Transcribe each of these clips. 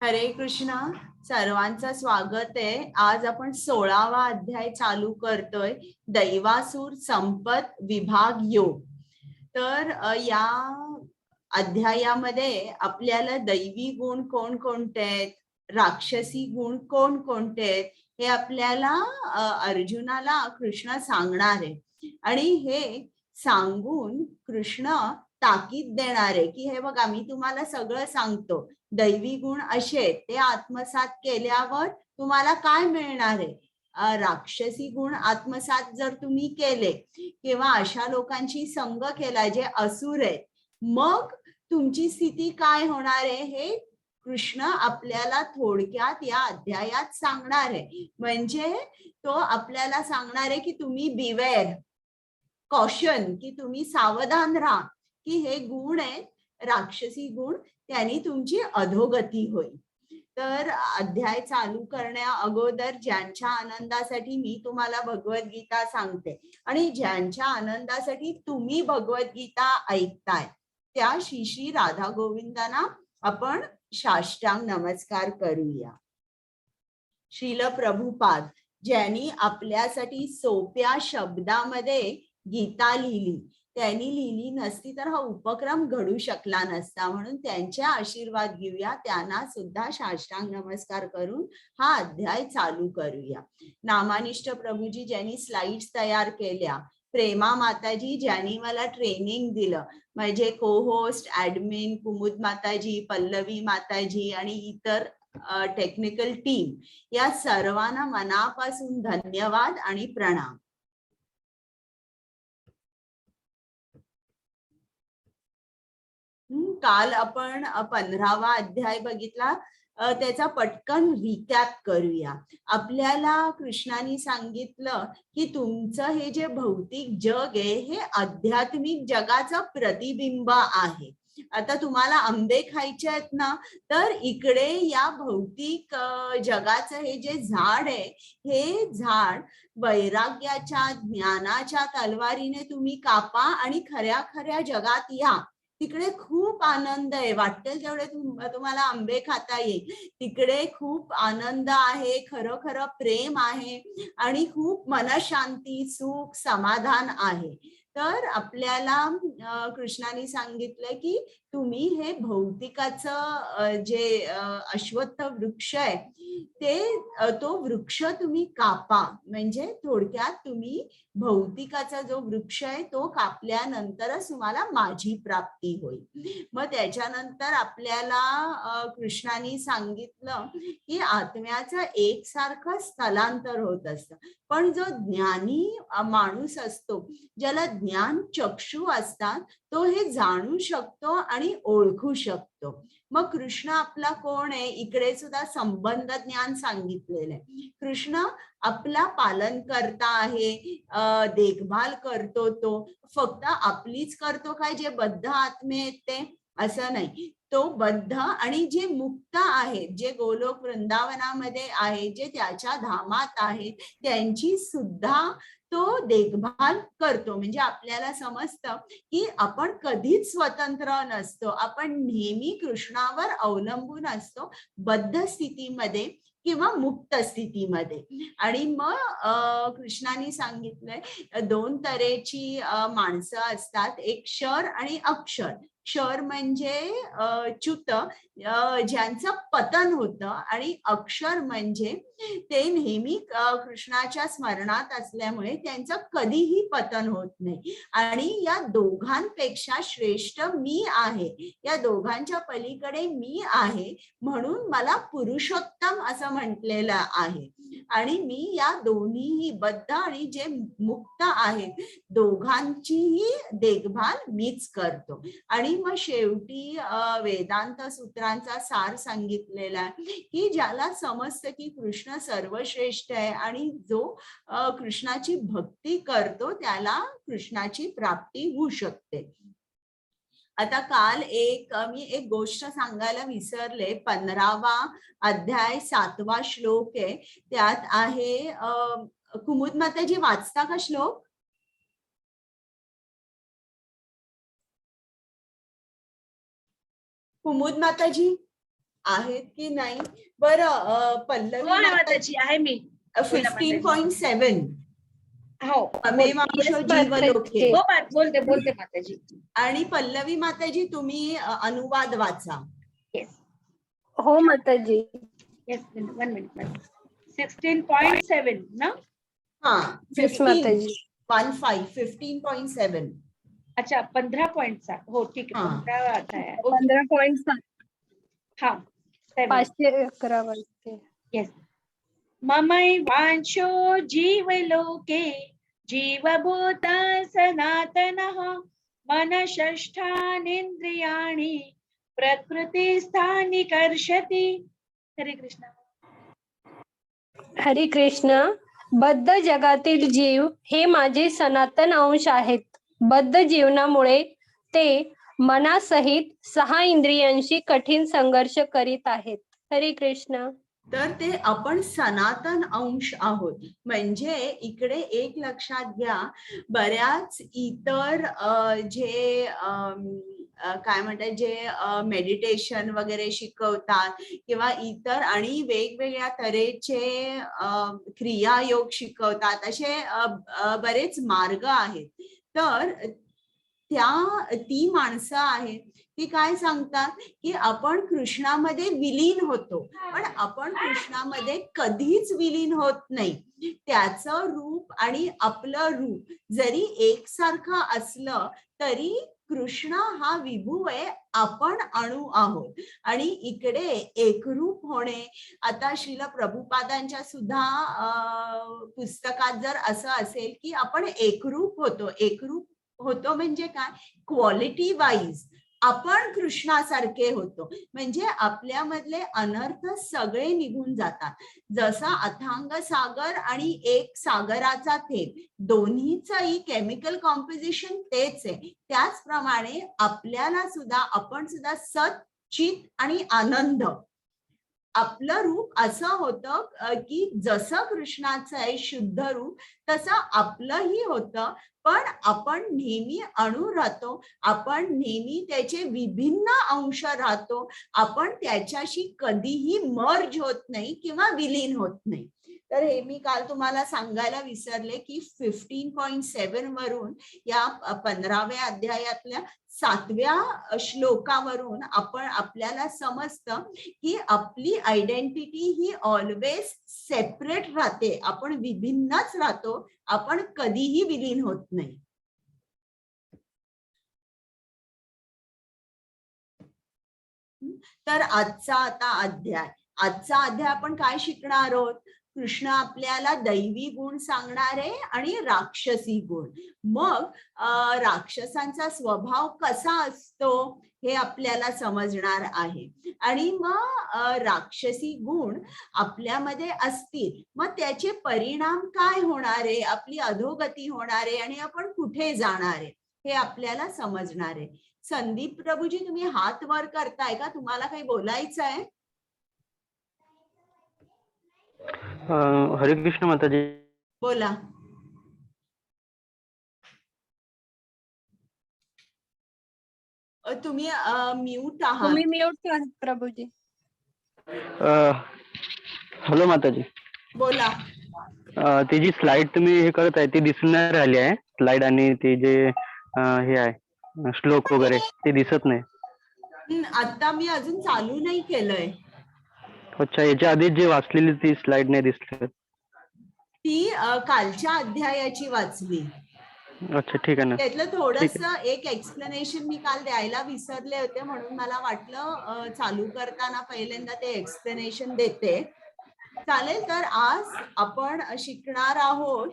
हरे कृष्णा. सर्वांचं स्वागत आहे. आज आपण 16वा अध्याय चालू करतोय, दैवासुर संपत विभाग योग. तर या अध्यायामध्ये आपल्याला दैवी गुण कोणकोणते आहेत, राक्षसी गुण कोणकोणते आहेत, हे आपल्याला अर्जुनाला कृष्ण सांगणार आहे. आणि हे सांगून कृष्ण ताकीद देणार आहे की हे बघा, मी तुम्हाला सगळं सांगतो. दैवी गुण असे ते आत्मसात केल्यावर तुम्हाला काय मिळणार आहे. राक्षसी गुण आत्मसात जर तुम्ही केले किंवा अशा लोकांची संग केला जे असुर आहेत, मग तुमची स्थिती काय होणार आहे हे कृष्ण आपल्याला थोडक्यात या अध्यायात सांगणार आहे. म्हणजे तो आपल्याला सांगणार आहे की तुम्ही बिवेअर, कॉशन, की तुम्ही सावधान राहा की हे गुण आहेत राक्षसी गुण, त्यांनी तुमची अधोगती होईल. तर अध्याय चालू करण्या अगोदर ज्यांच्या आनंदासाठी मी तुम्हाला भगवद्गीता सांगते आणि ज्यांच्या आनंदासाठी तुम्ही भगवद्गीता ऐकताय त्या श्री श्री राधा गोविंदांना आपण साष्टांग नमस्कार करूया. श्रील प्रभुपाद ज्यांनी आपल्यासाठी सोप्या शब्दामध्ये गीता लिहिली, त्यांनी लिहिली नसती तर हा उपक्रम घडू शकला नसता. म्हणून त्यांचे आशीर्वाद घेऊया, त्यांना सुद्धा साष्टांग नमस्कार करून हा अध्याय चालू करूया. नामानिष्ठ प्रभूजी ज्यांनी स्लाइड्स तयार केल्या, प्रेमा माताजी ज्यांनी मला ट्रेनिंग दिलं, माझे को होस्ट ऍडमिन कुमुद माताजी, पल्लवी माताजी आणि इतर टेक्निकल टीम, या सर्वांना मनापासून धन्यवाद आणि प्रणाम. काल आपण 15वा अध्याय बघितला, त्याचा पटकन रिकॅप करूया. आपल्याला कृष्णाने सांगितलं की तुमचं हे जे भौतिक जग आहे हे आध्यात्मिक जगाचं प्रतिबिंब आहे. आता तुम्हाला आंबे खायचे आहेत ना, तर इकडे या भौतिक जगाचं हे जे झाड आहे, हे झाड वैराग्याच्या ज्ञानाच्या तलवारीने तुम्ही कापा आणि खऱ्या खऱ्या जगात या. तिकडे खूप आनंद आहे, वाटेल तेवढे तुम्हाला आंबे खाता येईल. तिकडे खूप आनंद आहे, खरं खरं प्रेम आहे आणि खूप मनशांती, सुख, समाधान आहे. तर आपल्याला कृष्णाने सांगितलं की तुम्ही हे भौतिकाचं जे अश्वत्थ वृक्ष आहे ते तो वृक्ष तुम्ही कापा. म्हणजे थोडक्यात तुम्ही भौतिकाचा जो वृक्ष आहे तो कापल्यानंतरच तुम्हाला माझी प्राप्ती होईल. मग त्याच्यानंतर आपल्याला कृष्णाने सांगितलं की आत्म्याचं एकसारखं स्थलांतर होत असतं, पण जो ज्ञानी माणूस असतो, ज्याला ज्ञान चक्षु असतात, तो हे जाणू शकतो आणि ओळखू शकतो. मग कृष्ण आपला कोण आहे, इकडे सुद्धा संबंध ज्ञान सांगितलेलं आहे. कृष्ण आपला पालन करता आहे, देखभाल करतो. तो फक्त आपलीच करतो काय, जे बद्ध आत्मे आहेत ते असं नाही. तो बद्ध आणि जे मुक्त आहेत, जे गोलोक वृंदावनामध्ये आहे, जे त्याच्या धामात आहेत, त्यांची सुद्धा तो देखभाल करतो. म्हणजे आपल्याला समजतं की आपण कधीच स्वतंत्र नसतो, आपण नेहमी कृष्णावर अवलंबून असतो, बद्ध स्थितीमध्ये किंवा मुक्त स्थितीमध्ये. आणि मग कृष्णाने सांगितलंय 2 तऱ्हेची माणसं असतात, एक क्षर आणि अक्षर. क्षर म्हणजे च्युत, ज्यांचं पतन होतं, आणि अक्षर म्हणजे ते नेहमी कृष्णाच्या स्मरणात असल्यामुळे त्यांचं कधीही पतन होत नाही. आणि या दोघांपेक्षा श्रेष्ठ मी आहे, या दोघांच्या पलीकडे मी आहे, म्हणून मला पुरुषोत्तम असं म्हटलेलं आहे. आणि मी या दोन्हीही बद्ध आणि जे मुक्त आहेत दोघांचीही देखभाल मीच करतो. आणि मग शेवटी वेदांत सूत्रांचा सार सांगितलेला आहे की ज्याला समजतं की कृष्ण सर्वश्रेष्ठ आहे आणि जो कृष्णाची भक्ती करतो त्याला कृष्णाची प्राप्ती होऊ शकते. आता काल मी एक गोष्ट सांगायला विसरले. 15वा अध्याय 7वा श्लोक आहे, त्यात आहे कुमुद माताजी वाचता का श्लोक? कुमुद माताजी आहेत की नाही? बरं पल्लवी माताजी आहे मी. 15.7 हो अमेवांशो जीवलोके. बोलते माताजी. आणि पल्लवी माताजी तुम्ही अनुवाद वाचा. येस हो माताजी. येस 1 मिनिट 16.7 ना? हा 15 15.7. अच्छा 15 पॉइंटचा. हो ठीक आहे 15 अध्याय. 15.7 हा 511 वाजते. येस. ममैवांशो जीवलोके जीवभूत सनातनः मनषष्ठानीन्द्रियाणि प्रकृतिस्थानि कर्षति. हरे कृष्ण. हरे कृष्ण. बद्ध जगातील जीव हे माझे सनातन अंश आहेत. बद्ध जीवनामुळे ते मनासहित 6 इंद्रियांशी कठीण संघर्ष करीत आहेत. हरे कृष्ण. तर ते आपण सनातन अंश आहोत. म्हणजे इकडे एक लक्षात घ्या, बऱ्याच इतर जे काय म्हणतात जे मेडिटेशन वगैरे शिकवतात किंवा इतर आणि वेगवेगळ्या तऱ्हेचे क्रियायोग शिकवतात, असे बरेच मार्ग आहेत. तर ती माणसं आहेत ती काय सांगतात की आपण कृष्णामध्ये विलीन होतो, पण आपण कृष्णामध्ये कधीच विलीन होत नाही. त्याचं रूप आणि आपलं रूप जरी एकसारखं असलं तरी कृष्ण हा विभू आहे, आपण अणु आहोत. आणि इकडे एकरूप होणे, आता श्रील प्रभुपादांच्या सुद्धा पुस्तकात जर असं असेल की आपण एकरूप होतो म्हणजे काय, क्वालिटी वाईज आपण कृष्णासारखे होतो. म्हणजे आपल्यामधले अनर्थ सगळे निघून जातात. जसा अथांग सागर आणि एक सागराचा थेंब दोन्हीचंही केमिकल कॉम्पोजिशन तेच आहे, त्याचप्रमाणे आपल्याला सुद्धा आपण सुद्धा सत चित आणि आनंद आपलं रूप असं होतं की जसं कृष्णाचं आहे शुद्ध रूप तसं आपलंही होतं. पण आपण नेहमी अणु राहतो, आपण नेहमी त्याचे विभिन्न अंश राहतो, आपण त्याच्याशी कधीही मर्ज होत नाही किंवा विलीन होत नाही. तर हे मी काल तुम्हाला सांगायला विसरले की 15.7 वरून या 15व्या अध्यायातल्या 7व्या श्लोकावरून आपल्याला समजतं की आपली आयडेंटिटी ही ऑलवेज सेपरेट राहते, आपण विभिन्नच राहतो, आपण कधीही विलीन होत नाही. तर आजचा अध्याय आपण काय शिकणार आहोत? कृष्ण आपल्याला दैवी गुण सांगणार आहे आणि राक्षसी गुण. मग राक्षसांचा स्वभाव कसा असतो हे आपल्याला समजणार आहे. आणि मग राक्षसी गुण आपल्यामध्ये असतील मग त्याचे परिणाम काय होणार आहे, आपली अधोगती होणार आहे आणि आपण कुठे जाणार आहे हे आपल्याला समजणार आहे. संदीप प्रभूजी तुम्ही हात वर करताय का, तुम्हाला काही बोलायचं आहे? हरे कृष्ण माताजी. बोला. तुम्ही म्यूट आहात. तुम्ही म्यूट आहात प्रभूजी. हॅलो माताजी. बोला. ती जी स्लाइड तुम्ही हे करत आहे ती दिसून नाही राहिली आहे. स्लाइड आणि ते जे हे आहे श्लोक वगैरे ते दिसत नाही. आता मी अजून चालू नाही केलंय. अच्छा, याच्या आधी जे वाचलेली ती स्लाइड नाही दिसली. ती कालच्या अध्यायाची वाचली. अच्छा ठीक आहे ना. त्यातलं थोडंसं एक एक्सप्लेनेशन मी काल द्यायला विसरले होते, म्हणून मला वाटलं चालू करताना पहिल्यांदा ते एक्सप्लेनेशन देते. चालेल. तर आज आपण शिकणार आहोत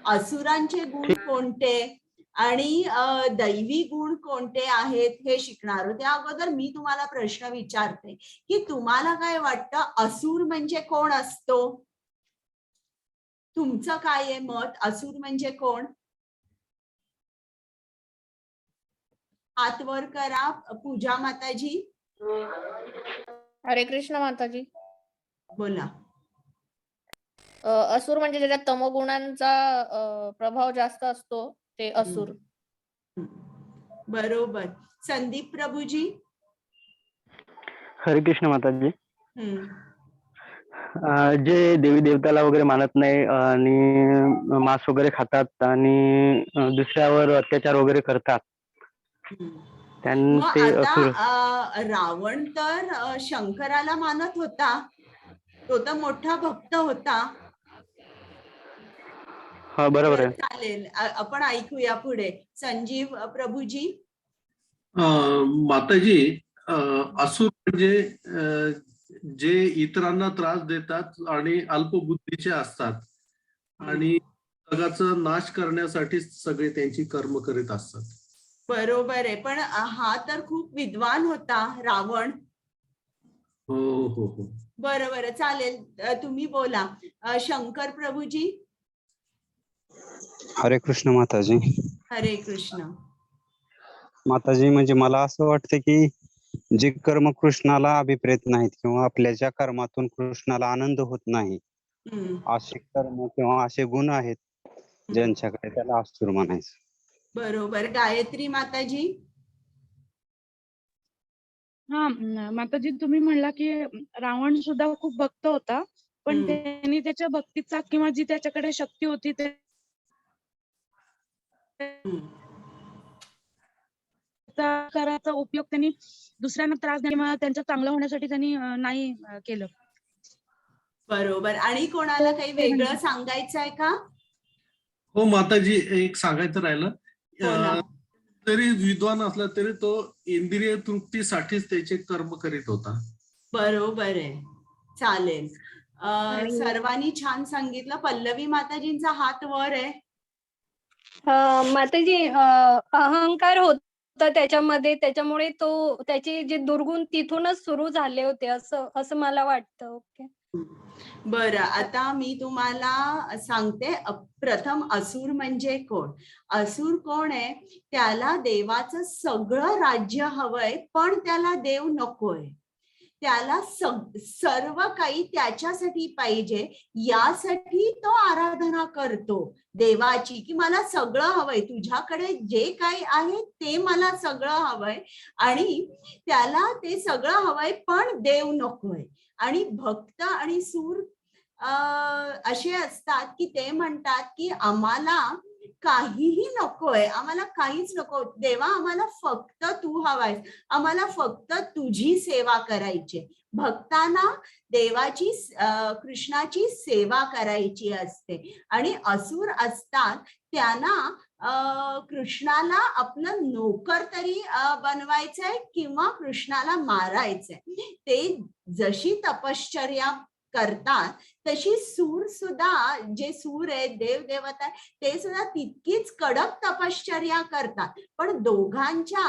असुरांचे गुण कोणते आणि दैवी गुण कोणते आहेत हे शिकणार आहोत. त्या अगोदर मी तुम्हाला प्रश्न विचारते की तुम्हाला काय वाटतं, असुर म्हणजे कोण असतो? तुमचं काय आहे मत, असुर म्हणजे कोण? हात वर करा. पूजा माताजी. हरे कृष्ण माताजी. बोला. असुर म्हणजे ज्याच्यात तमोगुणांचा प्रभाव जास्त असतो ते असुर. बरोबर. संदीप प्रभूजी. हरे कृष्ण माताजी. हम्म. जे देवी देवताला वगैरे मानत नाही आणि मांस वगैरे खातात आणि दुसऱ्यावर अत्याचार वगैरे करतात, हम्म. मग ते आता असुर. रावण तर शंकराला मानत होता, तो तर मोठा भक्त होता. हा बरोबर आहे. चालेल, आपण ऐकूया पुढे. संजीव प्रभूजी. माताजी, असुर म्हणजे जे इतरांना त्रास देतात आणि अल्पबुद्धीचे असतात आणि जगाचा नाश करण्यासाठी सगळे त्यांची कर्म करीत असतात. बरोबर आहे, पण हा तर खूप विद्वान होता रावण. हो हो हो. बरोबर, चालेल, तुम्ही बोला. शंकर प्रभूजी. हरे कृष्ण माताजी. हरे कृष्ण. माताजी, म्हणजे मला असं वाटतं की जे कर्म कृष्णाला अभिप्रेत नाहीत किंवा आपल्या ज्या कर्मातून कृष्णाला आनंद होत नाही, हम्म. असे कर्म किंवा असे गुण आहेत ज्यांच्याकडे, त्याला असुर म्हणायचं. बरोबर. गायत्री माताजी. हा माताजी, तुम्ही म्हणला की रावण सुद्धा खूप भक्त होता, पण हम्म. त्यांनी त्याच्या भक्तीचा किंवा जी त्याच्याकडे शक्ती होती ते हम्म. कराचा उपयोग त्यांनी दुसऱ्यांना त्रास किंवा त्यांचं चांगलं होण्यासाठी त्यांनी नाही केलं. बरोबर. आणि कोणाला काही वेगळं सांगायचं आहे का? हो माताजी, एक सांगायचं राहिलं. हो ना. तरी विद्वान असला तरी तो इंद्रिय तृप्तीसाठीच त्याचे कर्म करीत होता. बरोबर आहे. चालेल. आणि- सर्वांनी छान सांगितलं. पल्लवी माताजींचा हात वर आहे. माताजी, अहंकार होता त्याच्यामध्ये, त्याच्यामुळे तो त्याचे जे दुर्गुण तिथूनच सुरू झाले होते, असं असं मला वाटतं. ओके. बरं, आता मी तुम्हाला सांगते. प्रथम असुर म्हणजे कोण? असुर कोण आहे? त्याला देवाचं सगळं राज्य हवंय, पण त्याला देव नकोय. त्याला सर्व काही त्याच्यासाठी पाहिजे, यासाठी तो आराधना करतो देवाची, की मला सगळं हवंय, तुझ्याकडे जे काही आहे ते मला सगळं हवंय, आणि त्याला ते सगळं हवंय पण देव नकोय. आणि भक्त आणि सूर असे असतात की ते म्हणतात की आम्हाला काहीही नकोय, आम्हाला काहीच नको देवा, आम्हाला फक्त तू हवायस, आम्हाला फक्त तुझी सेवा करायची. भक्तांना देवाची कृष्णाची सेवा करायची असते. आणि असुर असतात त्यांना कृष्णाला आपलं नोकर तरी बनवायचंय किंवा कृष्णाला मारायचंय. ते जशी तपश्चर्या करतात तशी सूर सुद्धा, जे सूर आहेत, देव देवता, ते सुद्धा तितकीच कडक तपश्चर्या करतात. पण दोघांच्या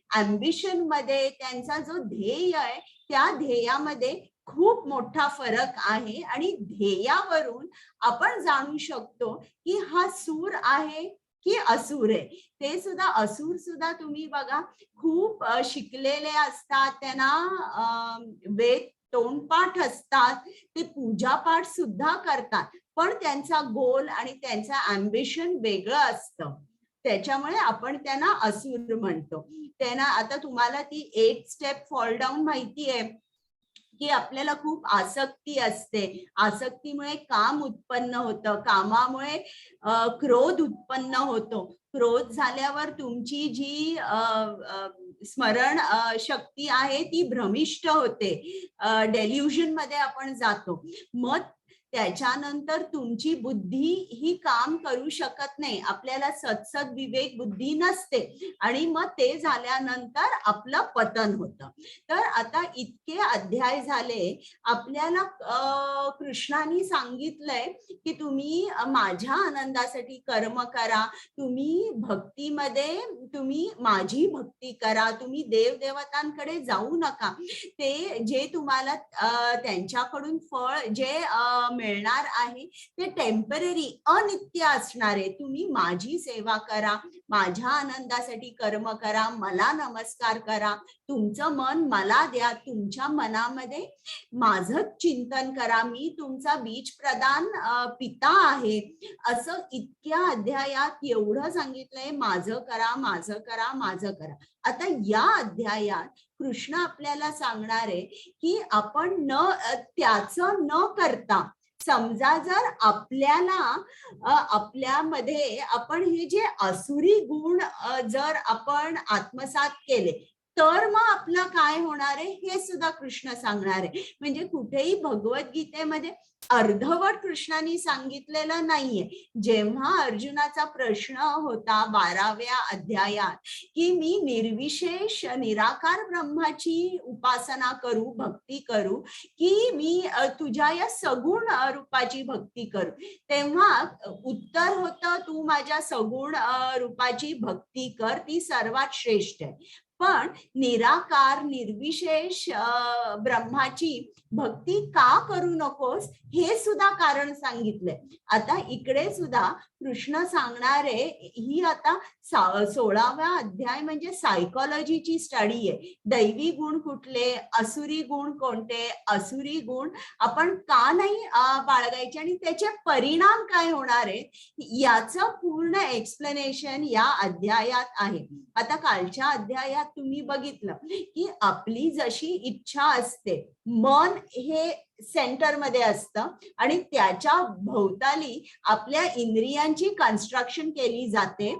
अम्बिशन मध्ये, त्यांचा जो ध्येय आहे त्या ध्येयामध्ये खूप मोठा फरक आहे. आणि ध्येयावरून आपण जाणू शकतो की हा सूर आहे की असुर आहे. ते सुद्धा, असुर सुद्धा तुम्ही बघा, खूप शिकलेले असतात, त्यांना वेद तोंडपाठ असतात, ते पूजापाठ सुद्धा करतात, पण त्यांचा गोल आणि त्यांचा अम्बिशन वेगळं असतं. त्याच्यामुळे आपण त्यांना असुर म्हणतो. त्यांना, आता तुम्हाला ती 8 स्टेप फॉल डाऊन माहिती आहे की आपल्याला खूप आसक्ती असते, आसक्तीमुळे काम उत्पन्न होतं, कामामुळे क्रोध उत्पन्न होतो, क्रोध झाल्यावर तुमची जी स्मरण शक्ती आहे ती भ्रमिष्ट होते, डेल्युजन मध्ये आपण जातो. मग त्याच्यानंतर तुमची बुद्धी ही काम करू शकत नाही, आपल्याला सत्सद विवेक बुद्धी नसते, आणि मग ते झाल्यानंतर आपलं पतन होतं. तर आता इतके अध्याय झाले, आपल्याला कृष्णाने सांगितलंय की तुम्ही माझ्या आनंदासाठी कर्म करा, तुम्ही भक्तीमध्ये तुम्ही माझी भक्ती करा, तुम्ही देव देवतांकडे जाऊ नका. ते जे तुम्हाला त्यांच्याकडून फळ जे मिळणार आहे ते टेम्पररी, अनित्य असणार आहे. तुम्ही माझी सेवा करा, माझ्या आनंदासाठी कर्म करा, मला नमस्कार करा, तुमचं मन मला द्या, तुमच्या मनामध्ये माझं चिंतन करा, मी तुमचा बीज प्रदान पिता आहे. असं इतक्या अध्यायात एवढं सांगितलंय, माझं करा, माझं करा, माझं करा. आता या अध्यायात कृष्ण आपल्याला सांगणार आहे की आपण त्याचं न करता, समजा जर आपल्यामध्ये आपण हे जे आसुरी गुण जर आपण आत्मसात केले, तर मग आपलं काय होणार आहे हे सुद्धा कृष्ण सांगणार आहे. म्हणजे कुठेही भगवद्गीतेमध्ये अर्धवट कृष्णाने सांगितलेलं नाहीये. जेव्हा अर्जुनाचा प्रश्न होता 12व्या अध्यायात की मी निर्विशेष निराकार ब्रह्माची उपासना करू, भक्ती करू, की मी तुझ्या या सगुण रूपाची भक्ती करू, तेव्हा उत्तर होतं तू माझ्या सगुण रूपाची भक्ती कर, ती सर्वात श्रेष्ठ आहे. पण निराकार निर्विशेष ब्रह्माची भक्ती का करू नकोस हे सुद्धा कारण सांगितलंय. आता इकडे सुद्धा कृष्ण सांगणारे ही आता 16वा अध्याय म्हणजे सायकोलॉजीची स्टडी आहे. दैवी गुण कुठले, असुरी गुण कोणते, असुरी गुण आपण का नाही बाळगायचे आणि त्याचे परिणाम काय होणार आहे याचं पूर्ण एक्सप्लेनेशन या अध्यायात आहे. आता कालच्या अध्यायात तुम्ही बघितलं की आपली जशी इच्छा असते, मन हे सेंटर मध्ये असतं आणि त्याच्या भोवताली आपल्या इंद्रियांची कन्स्ट्रक्शन केली जाते.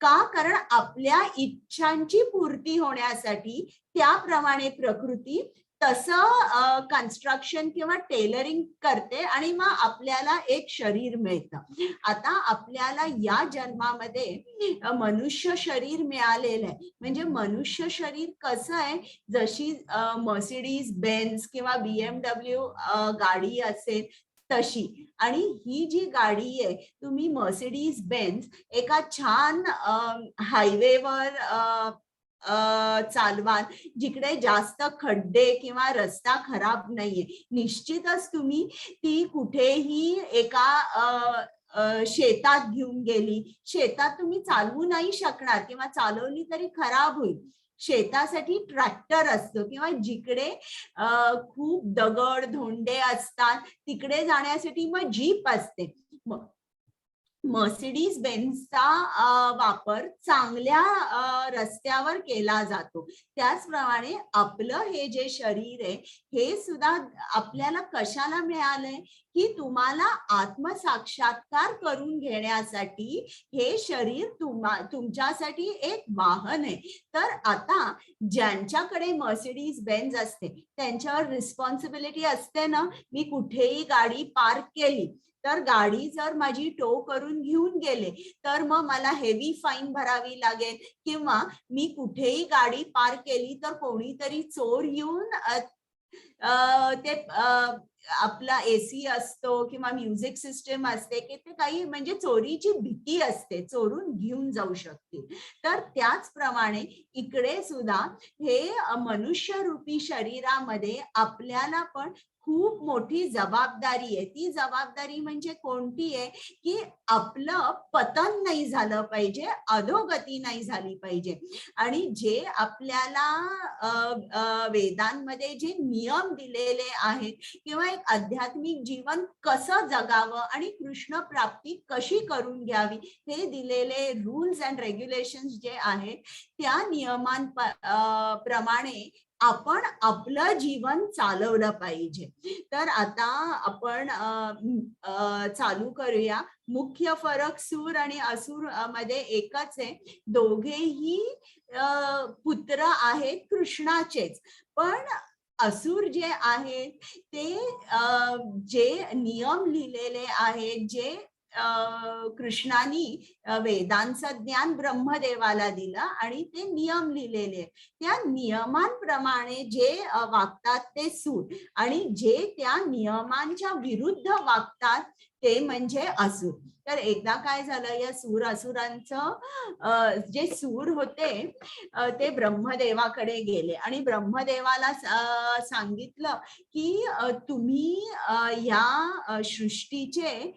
का? कारण आपल्या इच्छांची पूर्ती होण्यासाठी त्याप्रमाणे प्रकृती तसं कन्स्ट्रक्शन किंवा टेलरिंग करते आणि मग आपल्याला एक शरीर मिळतं. आता आपल्याला या जन्मामध्ये मनुष्य शरीर मिळालेलं आहे. म्हणजे मनुष्य शरीर कसं आहे, जशी मर्सिडीज बेन्झ किंवा BMW गाडी असेल तशी. आणि ही जी गाडी आहे, तुम्ही मर्सिडीज बेन्झ एका छान हायवेवर चालवाल, जिकडे जास्त खड्डे किंवा रस्ता खराब नाहीये, निश्चितच तुम्ही ती कुठेही एका शेतात घेऊन गेली, शेतात तुम्ही चालवू नाही शकणार किंवा चालवली तरी खराब होईल. शेतासाठी ट्रॅक्टर असतो किंवा जिकडे खूप दगड धोंडे असतात तिकडे जाण्यासाठी मग जीप असते. मर्सिडीज बेन्झचा वापर चांगल्या रस्त्यावर केला जातो. त्याचप्रमाणे आपलं हे जे शरीर आहे हे सुद्धा आपल्याला कशाला मिळालंय की तुम्हाला आत्मसाक्षात्कार करून घेण्यासाठी हे शरीर तुमच्यासाठी एक वाहन आहे. तर आता ज्यांच्याकडे मर्सिडीज बेन्झ असते त्यांच्यावर रिस्पॉन्सिबिलिटी असते ना, मी कुठेही गाडी पार्क केली तर गाडी जर माझी टो करून घेऊन गेले तर मग मला हेवी फाईन भरावी लागेल, किंवा मी कुठेही गाडी पार्क केली तर कोणीतरी चोर येऊन ते आपला AC असतो किंवा म्युझिक सिस्टम असते की ते काही म्हणजे चोरीची भीती असते, चोरून घेऊन जाऊ शकतील. तर त्याचप्रमाणे इकडे सुद्धा हे मनुष्य रूपी शरीरामध्ये आपल्याला पण खूप मोठी जबाबदारी आहे. ती जबाबदारी म्हणजे कोणती आहे की आपलं पतन नाही झालं पाहिजे, अधोगती नाही झाली पाहिजे. आणि जे आपल्याला वेदांमध्ये जे नियम दिलेले आहेत किंवा एक आध्यात्मिक जीवन कसं जगावं आणि कृष्ण प्राप्ती कशी करून घ्यावी हे दिलेले रूल्स अँड रेग्युलेशन्स जे आहेत त्या नियमांप्रमाणे आपण आपलं जीवन चालवलं पाहिजे. तर आता आपण चालू करूया. मुख्य फरक सूर आणि असुर मध्ये एकच आहे, दोघेही पुत्र आहेत कृष्णाचेच. पण असुर जे आहेत ते जे नियम लिहिलेले आहेत, जे कृष्णानी वेदांचं ज्ञान ब्रह्मदेवाला दिलं आणि ते नियम लिहिलेले, त्या नियमांप्रमाणे जे वागतात ते सूर, आणि जे त्या नियमांच्या विरुद्ध वागतात ते म्हणजे असुर. तर एकदा काय झालं, या सूर असुरांचं जे सूर होते ते ब्रह्मदेवाकडे गेले आणि ब्रह्मदेवाला सांगितलं की तुम्ही या सृष्टीचे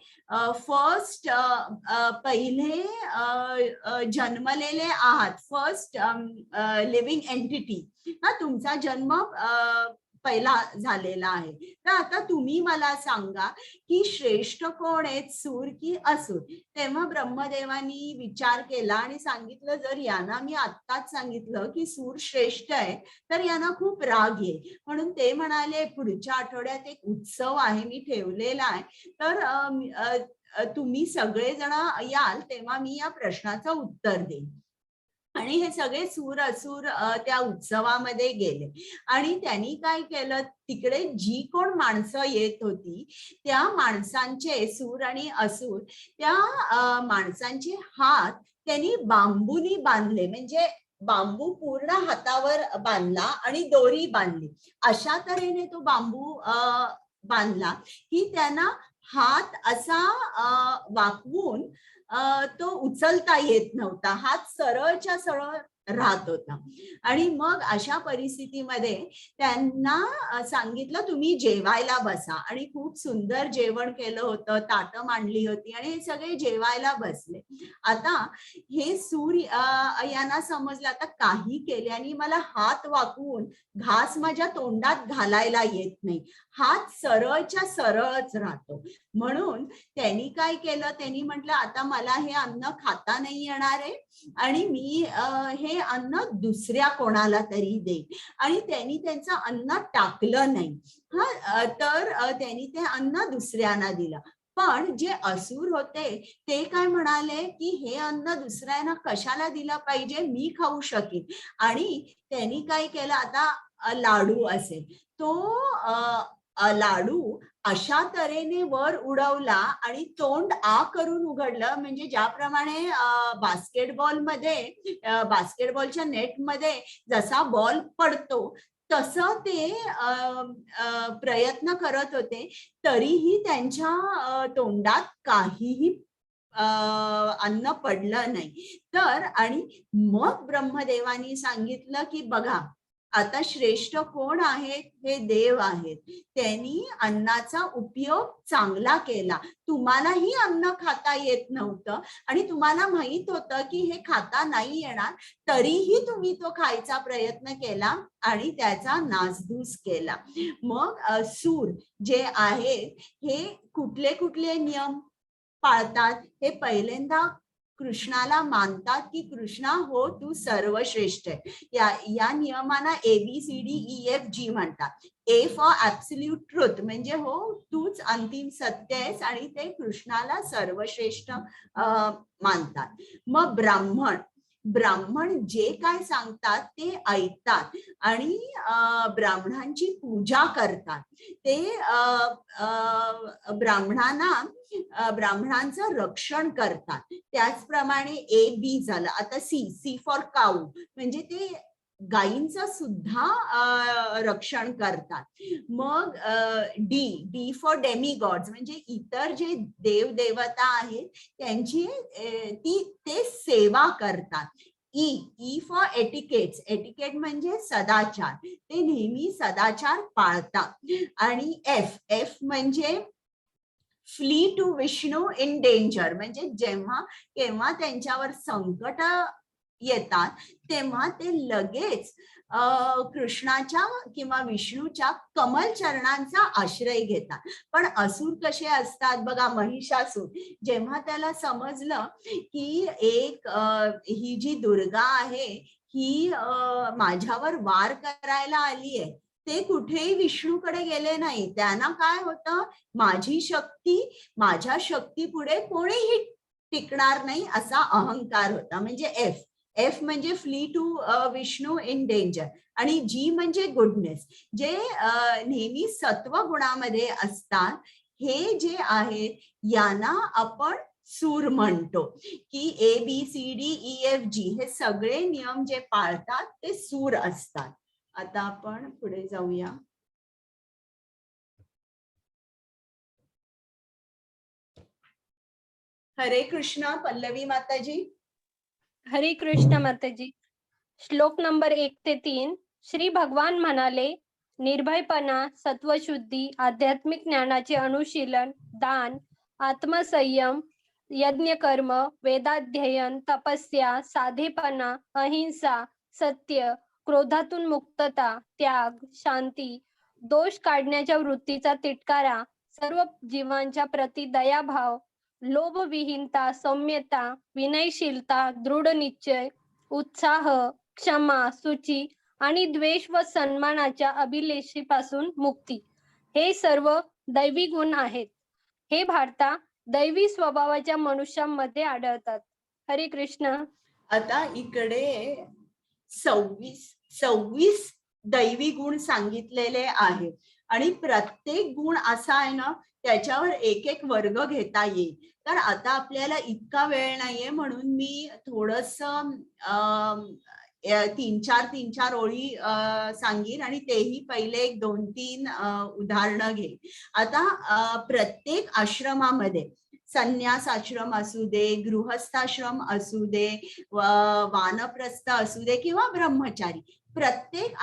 फर्स्ट पहिले जन्मलेले आहात, फर्स्ट लिव्हिंग एंटिटी. तुमचा जन्म पहिला झालेला आहे. तर आता तुम्ही मला सांगा की श्रेष्ठ कोण आहेत, सूर की असुर? तेव्हा ब्रह्मदेवानी विचार केला आणि सांगितलं, जर यांना मी आत्ताच सांगितलं की सूर श्रेष्ठ आहे तर यांना खूप राग येईल. म्हणून ते म्हणाले, पुढच्या आठवड्यात एक उत्सव आहे, मी ठेवलेला आहे, तर तुम्ही सगळेजण याल तेव्हा मी या प्रश्नाचं उत्तर देईन. आणि हे सगळे सूर असुर त्या उत्सवामध्ये गेले आणि त्यांनी काय केलं, तिकडे जी कोण माणसं येत होती त्या माणसांचे, सूर आणि असुर, त्या माणसांचे हात त्यांनी बांबूनी बांधले. म्हणजे बांबू पूर्ण हातावर बांधला आणि दोरी बांधली. अशा तऱ्हेने तो बांबू बांधला की त्यांना हात असा वाकवून तो उचलता येत नव्हता. हात सरळच्या सरळ राहत होता. आणि मग अशा परिस्थितीमध्ये त्यांना सांगितलं, तुम्ही जेवायला बसा. आणि खूप सुंदर जेवण केलं होतं, ताटं मांडली होती आणि हे सगळे जेवायला बसले. आता हे सूर्य यांना समजलं, आता काही केल्याने मला हात वाकवून घास माझ्या तोंडात घालायला येत नाही, हात सरळच्या सरळच राहतो. म्हणून त्यांनी काय केलं, त्यांनी म्हटलं, आता मला हे अन्न खाता नाही येणार आहे आणि मी हे अन्न दुसऱ्या कोणाला तरी देईन. आणि त्यांनी त्यांचं अन्न टाकलं नाही. तर त्यांनी ते अन्न दुसऱ्यांना दिलं. पण जे असुर होते ते काय म्हणाले की हे अन्न दुसऱ्यांना कशाला दिलं पाहिजे, मी खाऊ शकीन. आणि त्यांनी काय केलं, आता लाडू असेल, तो लाडू अशा तऱ्हेने वर उडवला आणि तोंड आ करून उघडलं. म्हणजे ज्याप्रमाणे बास्केटबॉलच्या नेटमध्ये जसा बॉल पडतो तसं ते प्रयत्न करत होते, तरीही त्यांच्या तोंडात काहीही अन्न पडलं नाही. तर आणि मग ब्रह्मदेवानी सांगितलं की बघा, आता श्रेष्ठ कोण आहेत, हे देव आहेत. त्यांनी अन्नाचा उपयोग चांगला केला. तुम्हालाही अन्न खाता येत नव्हतं आणि तुम्हाला माहित होतं की हे खाता नाही येणार, तरीही तुम्ही तो खायचा प्रयत्न केला आणि त्याचा नासधूस केला. मग सूर जे आहेत हे कुठले कुठले नियम पाळतात, हे पहिल्यांदा कृष्णाला मानतात की कृष्णा हो, तू सर्वश्रेष्ठ आहे. या नियमांना ABCDEFG म्हणतात. A फॉर ऍब्सोल्यूट ट्रुथ, म्हणजे हो तूच अंतिम सत्य आहेस, आणि ते कृष्णाला सर्वश्रेष्ठ मानतात. मग ब्राह्मण जे काय सांगतात ते ऐकतात आणि ब्राह्मणांची पूजा करतात. ते ब्राह्मणांचं रक्षण करतात. त्याचप्रमाणे AB झालं. आता C फॉर काऊ, म्हणजे ते गायींचं सुद्धा रक्षण करतात. मग D फॉर डेमिगॉड्स, म्हणजे इतर जे देव देवता आहेत त्यांची ते सेवा करतात. E फॉर एटिकेट्स, एटिकेट म्हणजे सदाचार, ते नेहमी सदाचार पाळतात. आणि F म्हणजे flee to Vishnu in danger, म्हणजे जेव्हा केव्हा त्यांच्यावर संकट येतात तेव्हा ते लगेच कृष्णाच्या किंवा विष्णूच्या कमल चरणांचा आश्रय घेतात. पण असुर कसे असतात बघा, महिषासूर, जेव्हा त्याला समजलं की ही जी दुर्गा आहे ही माझ्यावर वार करायला आली आहे, ते कुठेही विष्णूकडे गेले नाही. त्यांना काय होतं, माझ्या शक्ती पुढे कोणीही टिकणार नाही असा अहंकार होता. म्हणजे F म्हणजे flee to Vishnu in danger. आणि G म्हणजे गुडनेस, जे नेहमी सत्व गुणामध्ये असतात. हे जे आहेत यांना आपण सूर म्हणतो. की ABCDEFG हे सगळे नियम जे पाळतात ते सूर असतात. आता आपण पुढे जाऊया. हरे कृष्ण. पल्लवी माताजी. हरे कृष्ण माताजी. श्लोक नंबर 1 ते 3. श्री भगवान म्हणाले, निर्भयपणा, सत्वशुद्धी, आध्यात्मिक ज्ञानाचे अनुशीलन, दान, आत्मसंयम, यज्ञ कर्म, वेदाध्ययन, तपस्या, साधेपणा, अहिंसा, सत्य, क्रोधातून मुक्तता, त्याग, शांती, दोष काढण्याच्या वृत्तीचा तिटकारा, सर्व जीवांच्या प्रती दयाभाव, लोभविहीनता, सौम्यता, विनयशीलता, दृढ निश्चय, उत्साह, क्षमा, सूची आणि द्वेष व सन्मानाच्या अभिलेषेपासून मुक्ती, हे सर्व दैवी गुण आहेत. हे भारता दैवी स्वभावाच्या मनुष्यांमध्ये आढळतात. हरे कृष्ण. आता इकडे 26 दैवी गुण सांगितलेले आहेत आणि प्रत्येक गुण असा आहे ना, त्याच्यावर एक एक वर्ग घेता येईल. तर आता आपल्याला इतका वेळ नाहीये, म्हणून मी थोडस 3-4 ओळी सांगीन आणि तेही पहिले 1-2-3 उदाहरणं घेईन. आता प्रत्येक आश्रमामध्ये संन्यास आश्रम असू दे, गृहस्थाश्रम असू दे, वानप्रस्थ असू दे किंवा ब्रह्मचारी, प्रत्येक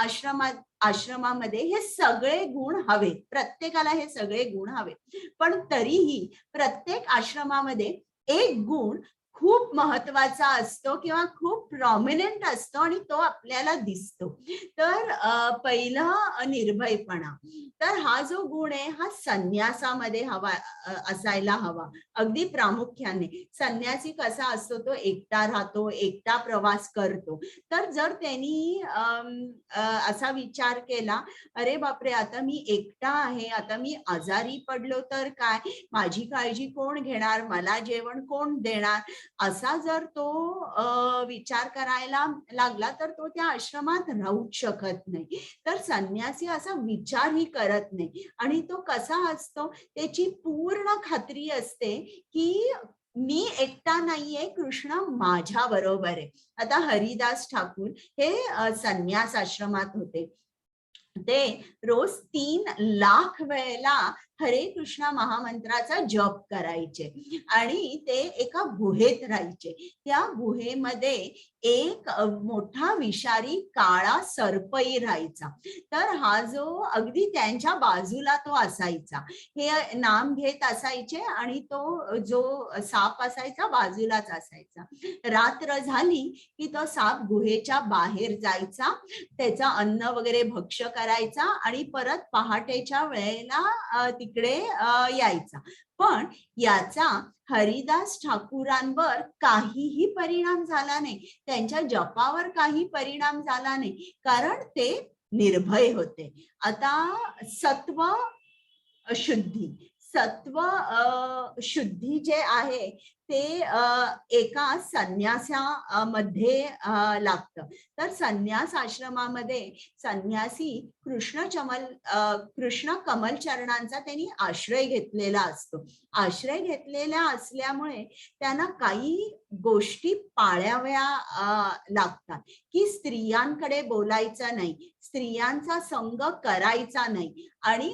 आश्रमामध्ये हे सगळे गुण हवे, प्रत्येकाला हे सगळे गुण हवे. पण तरीही प्रत्येक आश्रमामध्ये एक गुण खूप महत्वाचा असतो किंवा खूप प्रॉमिनंट असतो आणि तो आपल्याला दिसतो. तर पहिलं निर्भयपणा. तर हा जो गुण आहे हा संन्यासामध्ये असायला हवा, अगदी प्रामुख्याने. संन्यासी कसा असतो, तो एकटा राहतो, एकटा प्रवास करतो. तर जर त्यांनी असा विचार केला, अरे बापरे, आता मी एकटा आहे, आता मी आजारी पडलो तर काय, माझी काळजी कोण घेणार, मला जेवण कोण देणार, असा जर तो विचार करायला लागला तर तो त्या आश्रमात राहूच शकत नाही. तर संन्यासी असा विचारही करत नाही आणि तो कसा असतो, त्याची पूर्ण खात्री असते की मी एकटा नाहीये, कृष्ण माझ्या बरोबर आहे. आता हरिदास ठाकूर हे संन्यास आश्रमात होते. ते रोज 3 लाख वेळेला हरे कृष्णा महामंत्राचा जप करायचे आणि ते एका गुहेत राहायचे. त्या गुहेमध्ये एक मोठा विषारी काळा सर्पही राहायचा. तर हा जो अगदी त्यांच्या बाजूला तो असायचा, हे नाम घेत असायचे आणि तो जो साप असायचा बाजूलाच असायचा. रात्र झाली की तो साप गुहेच्या बाहेर जायचा, त्याचा अन्न वगैरे भक्ष्य करायचा आणि परत पहाटेच्या वेळेला तिकडे यायचा. पण याचा हरिदास ठाकूरांवर काहीही परिणाम झाला नाही, त्यांच्या जपावर काही परिणाम झाला नाही, कारण ते निर्भय होते. आता सत्व शुद्धी जे आहे ते एका संन्यासामध्ये लागतं. तर संन्यास आश्रमामध्ये संन्यासी कृष्ण कमल चरणांचा त्यांनी आश्रय घेतलेला असतो. आश्रय घेतलेला असल्यामुळे त्यांना काही गोष्टी पाळाव्या लागतात, की स्त्रियांकडे बोलायचं नाही, स्त्रियांचा संग करायचा नाही आणि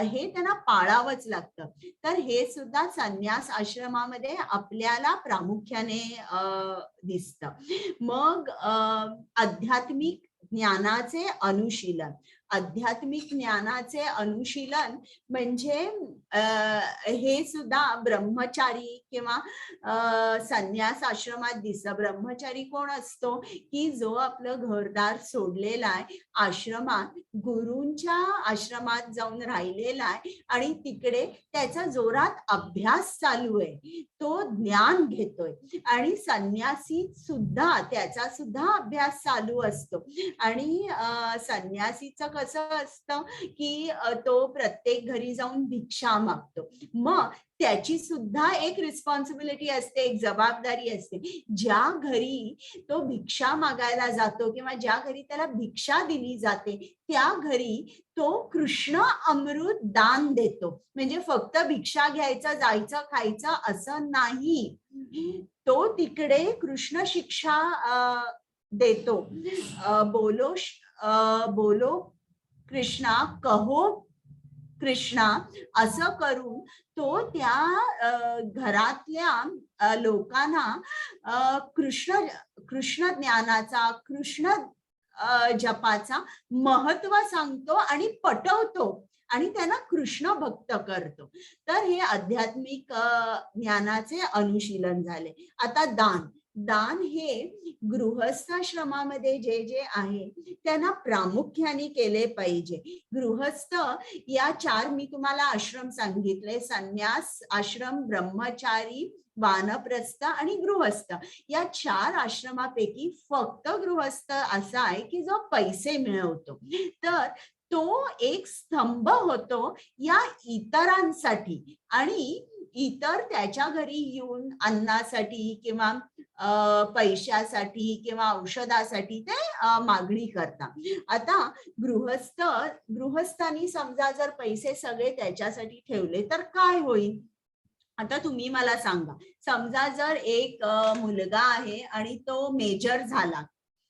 हे त्यांना पाळावंच लागतं. तर हे सुद्धा संन्यास आश्रमामध्ये आपल्याला प्रामुख्याने दिसतं. मग आध्यात्मिक ज्ञानाचे अनुशीलन. आध्यात्मिक ज्ञानाचे अनुशीलन म्हणजे हे सुद्धा ब्रह्मचारी किंवा संन्यास आश्रमात दिसतं. ब्रह्मचारी कोण असतो, की जो आपलं घरदार सोडलेला आहे, आश्रमात गुरूंच्या आश्रमात जाऊन राहिलेला आहे आणि तिकडे त्याचा जोरात अभ्यास चालू आहे, तो ज्ञान घेतोय. आणि संन्यासी सुद्धा त्याचा सुद्धा अभ्यास चालू असतो. आणि संन्यासीचं कसं असतं की तो प्रत्येक घरी जाऊन भिक्षा मागतो. मग त्याची सुद्धा एक रिस्पॉन्सिबिलिटी असते, एक जबाबदारी असते. ज्या घरी तो भिक्षा मागायला जातो किंवा ज्या घरी त्याला भिक्षा दिली जाते त्या घरी तो कृष्ण अमृत दान देतो. म्हणजे फक्त भिक्षा घ्यायचं, जायचं, खायचं असं नाही, तो तिकडे कृष्ण शिक्षा देतो. बोलो कृष्णा, कहो कृष्णा, असं करून तो त्या घरातल्या लोकांना कृष्ण ज्ञानाचा, कृष्ण जपाचा महत्व सांगतो आणि पटवतो आणि त्यांना कृष्ण भक्त करतो. तर हे आध्यात्मिक ज्ञानाचे अनुशीलन झाले. आता दान. दान हे गृहस्थाश्रमामध्ये जे जे आहे त्यांना प्रामुख्याने केले पाहिजे. गृहस्थ या 4 मी तुम्हाला आश्रम सांगितले, संन्यास आश्रम, ब्रह्मचारी, वानप्रस्थ आणि गृहस्थ. या 4 आश्रमापैकी फक्त गृहस्थ असा आहे की जो पैसे मिळवतो. तर तो एक स्तंभ होतो या इतरांसाठी, आणि इतर त्याच्या घरी येऊन अन्नासाठी किंवा पैशासाठी किंवा औषधासाठी ते मागणी करतात. आता गृहस्थांनी समजा जर पैसे सगळे त्याच्यासाठी ठेवले तर काय होईल? आता तुम्ही मला सांगा, समजा जर एक मुलगा आहे आणि तो मेजर झाला,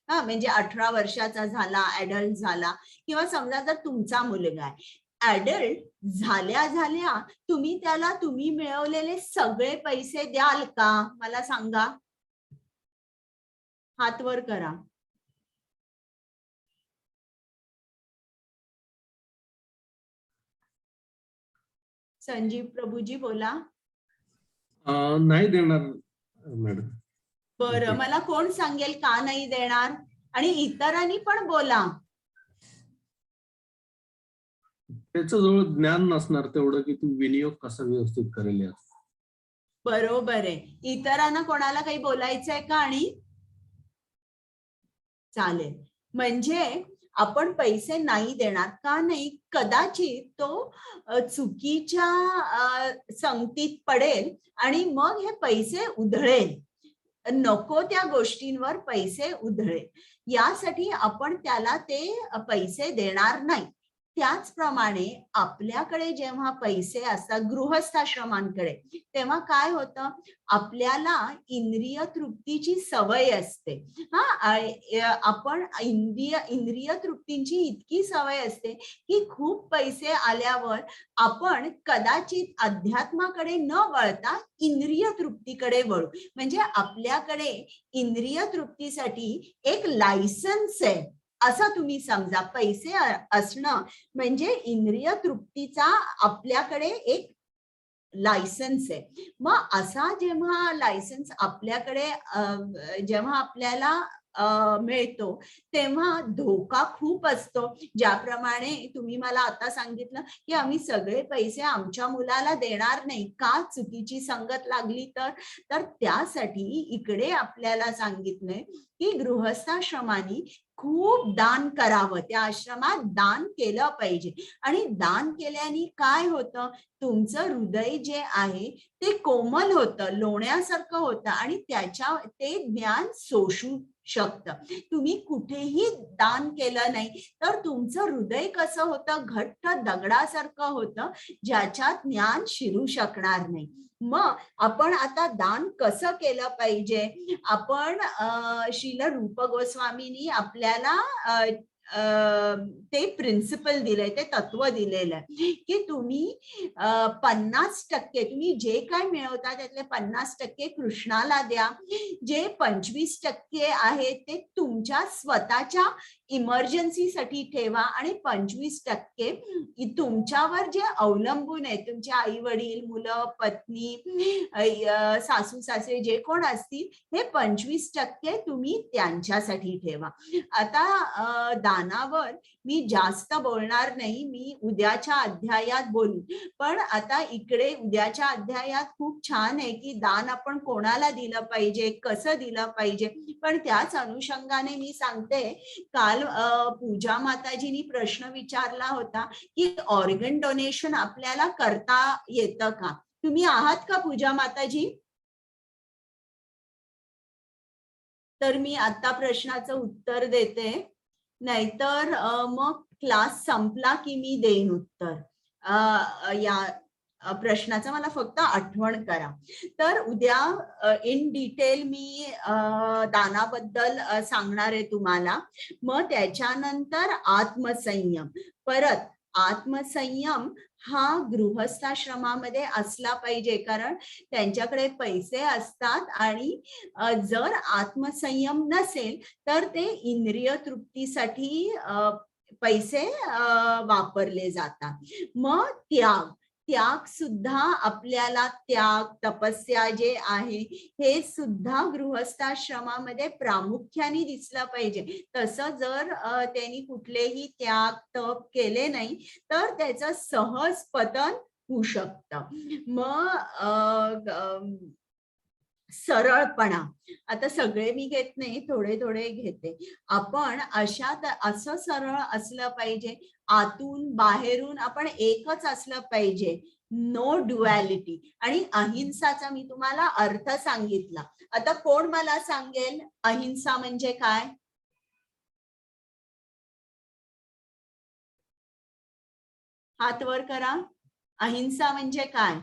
म्हणजे 18 वर्षाचा झाला, ऍडल्ट झाला, किंवा समजा जर तुमचा मुलगा आहे ऍडल्ट झाल्या झाल्या तुम्ही त्याला तुम्ही मिळवलेले सगळे पैसे द्याल का? मला सांगा, हात वर करा. संजीव प्रभूजी बोला. नाही देणार मॅडम. बरं, मला कोण सांगेल का नाही देणार? आणि इतरांनी पण बोला. त्याचं जवळ ज्ञान नसणार तेवढं की तू विनियोग कसा व्यवस्थित करेल यात. बरोबर आहे. इतरांना कोणाला काही बोलायचंय का? आणि चालेल, म्हणजे आपण पैसे नाही देणार का? नाही, कदाचित तो चुकीच्या संगतीत पडेल आणि मग हे पैसे उधळेल, नको त्या गोष्टींवर पैसे उधळेल. यासाठी आपण त्याला ते पैसे देणार नाही. त्याचप्रमाणे आपल्याकडे जेव्हा पैसे असतात गृहस्थाश्रमांकडे, तेव्हा काय होतं, आपल्याला इंद्रिय तृप्तीची सवय असते. आपण इंद्रिय तृप्तीची इतकी सवय असते की खूप पैसे आल्यावर आपण कदाचित अध्यात्माकडे न वळता इंद्रिय तृप्तीकडे वळू. म्हणजे आपल्याकडे इंद्रिय तृप्तीसाठी एक लायसन्स आहे असं तुम्ही समजा. पैसे असणं म्हणजे इंद्रिय तृप्तीचा आपल्याकडे एक लायसन्स आहे. मग असा जेव्हा लायसन्स आपल्याकडे जेव्हा आपल्याला मिळतो तेव्हा धोका खूप असतो. ज्याप्रमाणे तुम्ही मला आता सांगितलं की आम्ही सगळे पैसे आमच्या मुलाला देणार नाही का, चुकीची संगत लागली तर त्यासाठी इकडे आपल्याला सांगितलंय की गृहस्थाश्रमानी खूप दान करावं, त्या आश्रमात दान केलं पाहिजे. आणि दान केल्याने काय होतं, तुमचं हृदय जे आहे ते कोमल होतं, लोण्यासारखं होतं आणि ते ज्ञान शोषू शकतं. तुम्ही कुठेही दान केलं नाही तर तुमचं हृदय कसं होतं, घट्ट दगडासारखं होतं, ज्याच्यात ज्ञान शिरू शकणार नाही. मग आपण आता दान कसं केलं पाहिजे? आपण श्रील रूप गोस्वामींनी आपल्याला ते प्रिन्सिपल दिलंय, ते तत्व दिलेलं आहे की तुम्ही 50% तुम्ही जे काय मिळवता त्यातले 50% कृष्णाला द्या. जे 25% आहे ते तुमच्या स्वतःच्या इमर्जन्सीसाठी ठेवा आणि 25% तुमच्यावर जे अवलंबून आहे, तुमचे आई वडील, मुलं, पत्नी, सासू सासरे जे कोण असतील, हे 25% तुम्ही त्यांच्यासाठी ठेवा. आता दानावर मी जास्त बोलणार नाही, मी उद्याच्या अध्यायात बोलू. पण आता इकडे उद्याच्या अध्यायात खूप छान आहे की दान आपण कोणाला दिलं पाहिजे, कसं दिलं पाहिजे. पण त्याच अनुषंगाने मी सांगते, काल पूजा माताजींनी प्रश्न विचारला होता की ऑर्गन डोनेशन आपल्याला करता येतं का? तुम्ही आहात का पूजा माताजी? तर मी आता प्रश्नाचं उत्तर देते, नाहीतर मग क्लास संपला की मी देईन उत्तर. या प्रश्नाचं मला फक्त आठवण करा. तर उद्या इन डिटेल मी दानाबद्दल सांगणार आहे तुम्हाला. मग त्याच्यानंतर आत्मसंयम. परत आत्मसंयम हा गृहस्थाश्रमामध्ये असला पाहिजे, कारण त्यांच्याकडे पैसे असतात आणि जर आत्मसंयम नसेल तर ते इंद्रिय तृप्तीसाठी पैसे वापरले जातात. मग त्याग, त्याग सुद्धा आपल्याला, त्याग तपस्या जे आहे हे सुद्धा गृहस्थाश्रमामध्ये प्रामुख्याने दिसलं पाहिजे. तसं जर त्यांनी कुठलेही त्याग तप केले नाही तर त्याचं सहज पतन होऊ शकतं. मग सरळपणा, आता सगळे मी घेत नाही, थोडे थोडे घेते. आपण असं सरळ असलं पाहिजे, आतून बाहेरून आपण एकच असलं पाहिजे, नो ड्युअलिटी. आणि अहिंसाचा मी तुम्हाला अर्थ सांगितला. आता कोण मला सांगेल अहिंसा म्हणजे काय? हात वर करा. अहिंसा म्हणजे काय?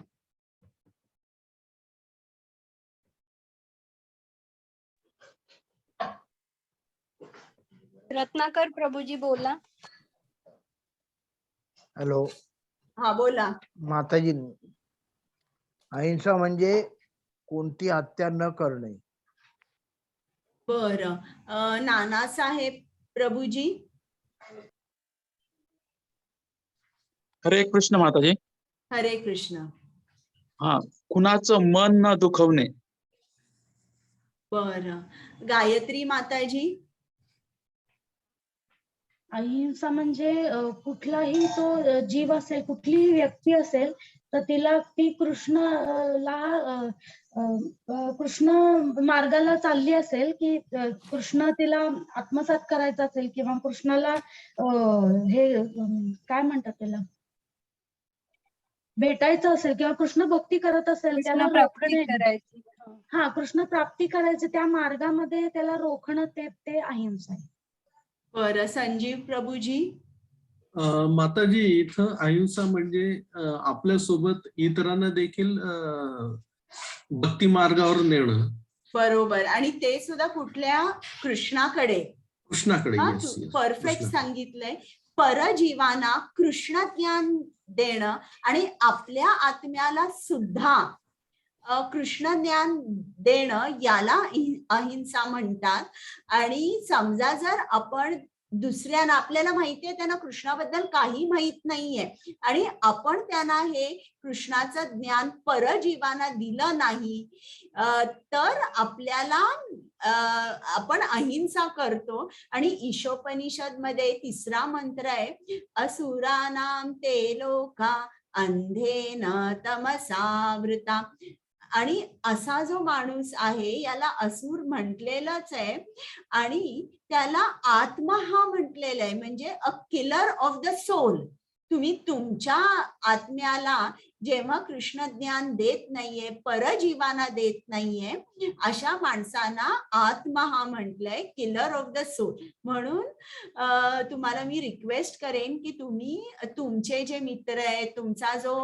रत्नाकर प्रभूजी बोला. हॅलो हा बोला. माताजी, अहिंसा म्हणजे कोणती हत्या न करणे. बरं, नानासाहेब प्रभूजी. हरे कृष्ण माताजी. हरे कृष्ण. हा, कुणाचं मन न दुखवणे. बरं, गायत्री माताजी. अहिंसा म्हणजे कुठलाही तो जीव असेल, कुठलीही व्यक्ती असेल, तर तिला ती कृष्ण मार्गाला चालली असेल की कृष्ण तिला आत्मसात करायचा असेल किंवा कृष्णाला हे काय म्हणतात त्याला, भेटायचं असेल किंवा कृष्ण भक्ती करत असेल, त्याला रोखणे. हा, कृष्ण प्राप्ती करायचं, त्या मार्गामध्ये त्याला रोखणं ते अहिंसा आहे. बरं, संजीव प्रभूजी. माताजी, इथं अहिंसा म्हणजे आपल्यासोबत इतरांना देखील भक्ती मार्गावर नेणं. बरोबर, आणि ते सुद्धा कुठल्या? कृष्णाकडे. परफेक्ट सांगितलंय. परजीवाना कृष्ण ज्ञान देणं आणि आपल्या आत्म्याला सुद्धा कृष्ण ज्ञान देणं, याला अहिंसा म्हणतात. आणि समजा जर आपण दुसऱ्यांना, आपल्याला माहितीये त्यांना कृष्णाबद्दल काही माहित नाहीये आणि आपण त्यांना हे कृष्णाचं ज्ञान परजीवाना दिलं नाही, तर आपल्याला आपण अहिंसा करतो. आणि ईशोपनिषद मध्ये 3रा मंत्र आहे, असुरानाम ते लोका अंधेन तमसावृता. आणि असा जो माणूस आहे याला असुर म्हटलेलंच आहे आणि त्याला आत्मा हा म्हटलेला आहे, म्हणजे a killer of the soul. तुम्ही तुमच्या आत्म्याला जेव्हा कृष्ण ज्ञान देत नाहीये, परजीवाना देत नाहीये, अशा माणसांना आत्मा हा म्हटलंय, किलर ऑफ द सोल. म्हणून तुम्हाला मी रिक्वेस्ट करेन की तुम्ही तुमचे जे मित्र आहेत, तुमचा जो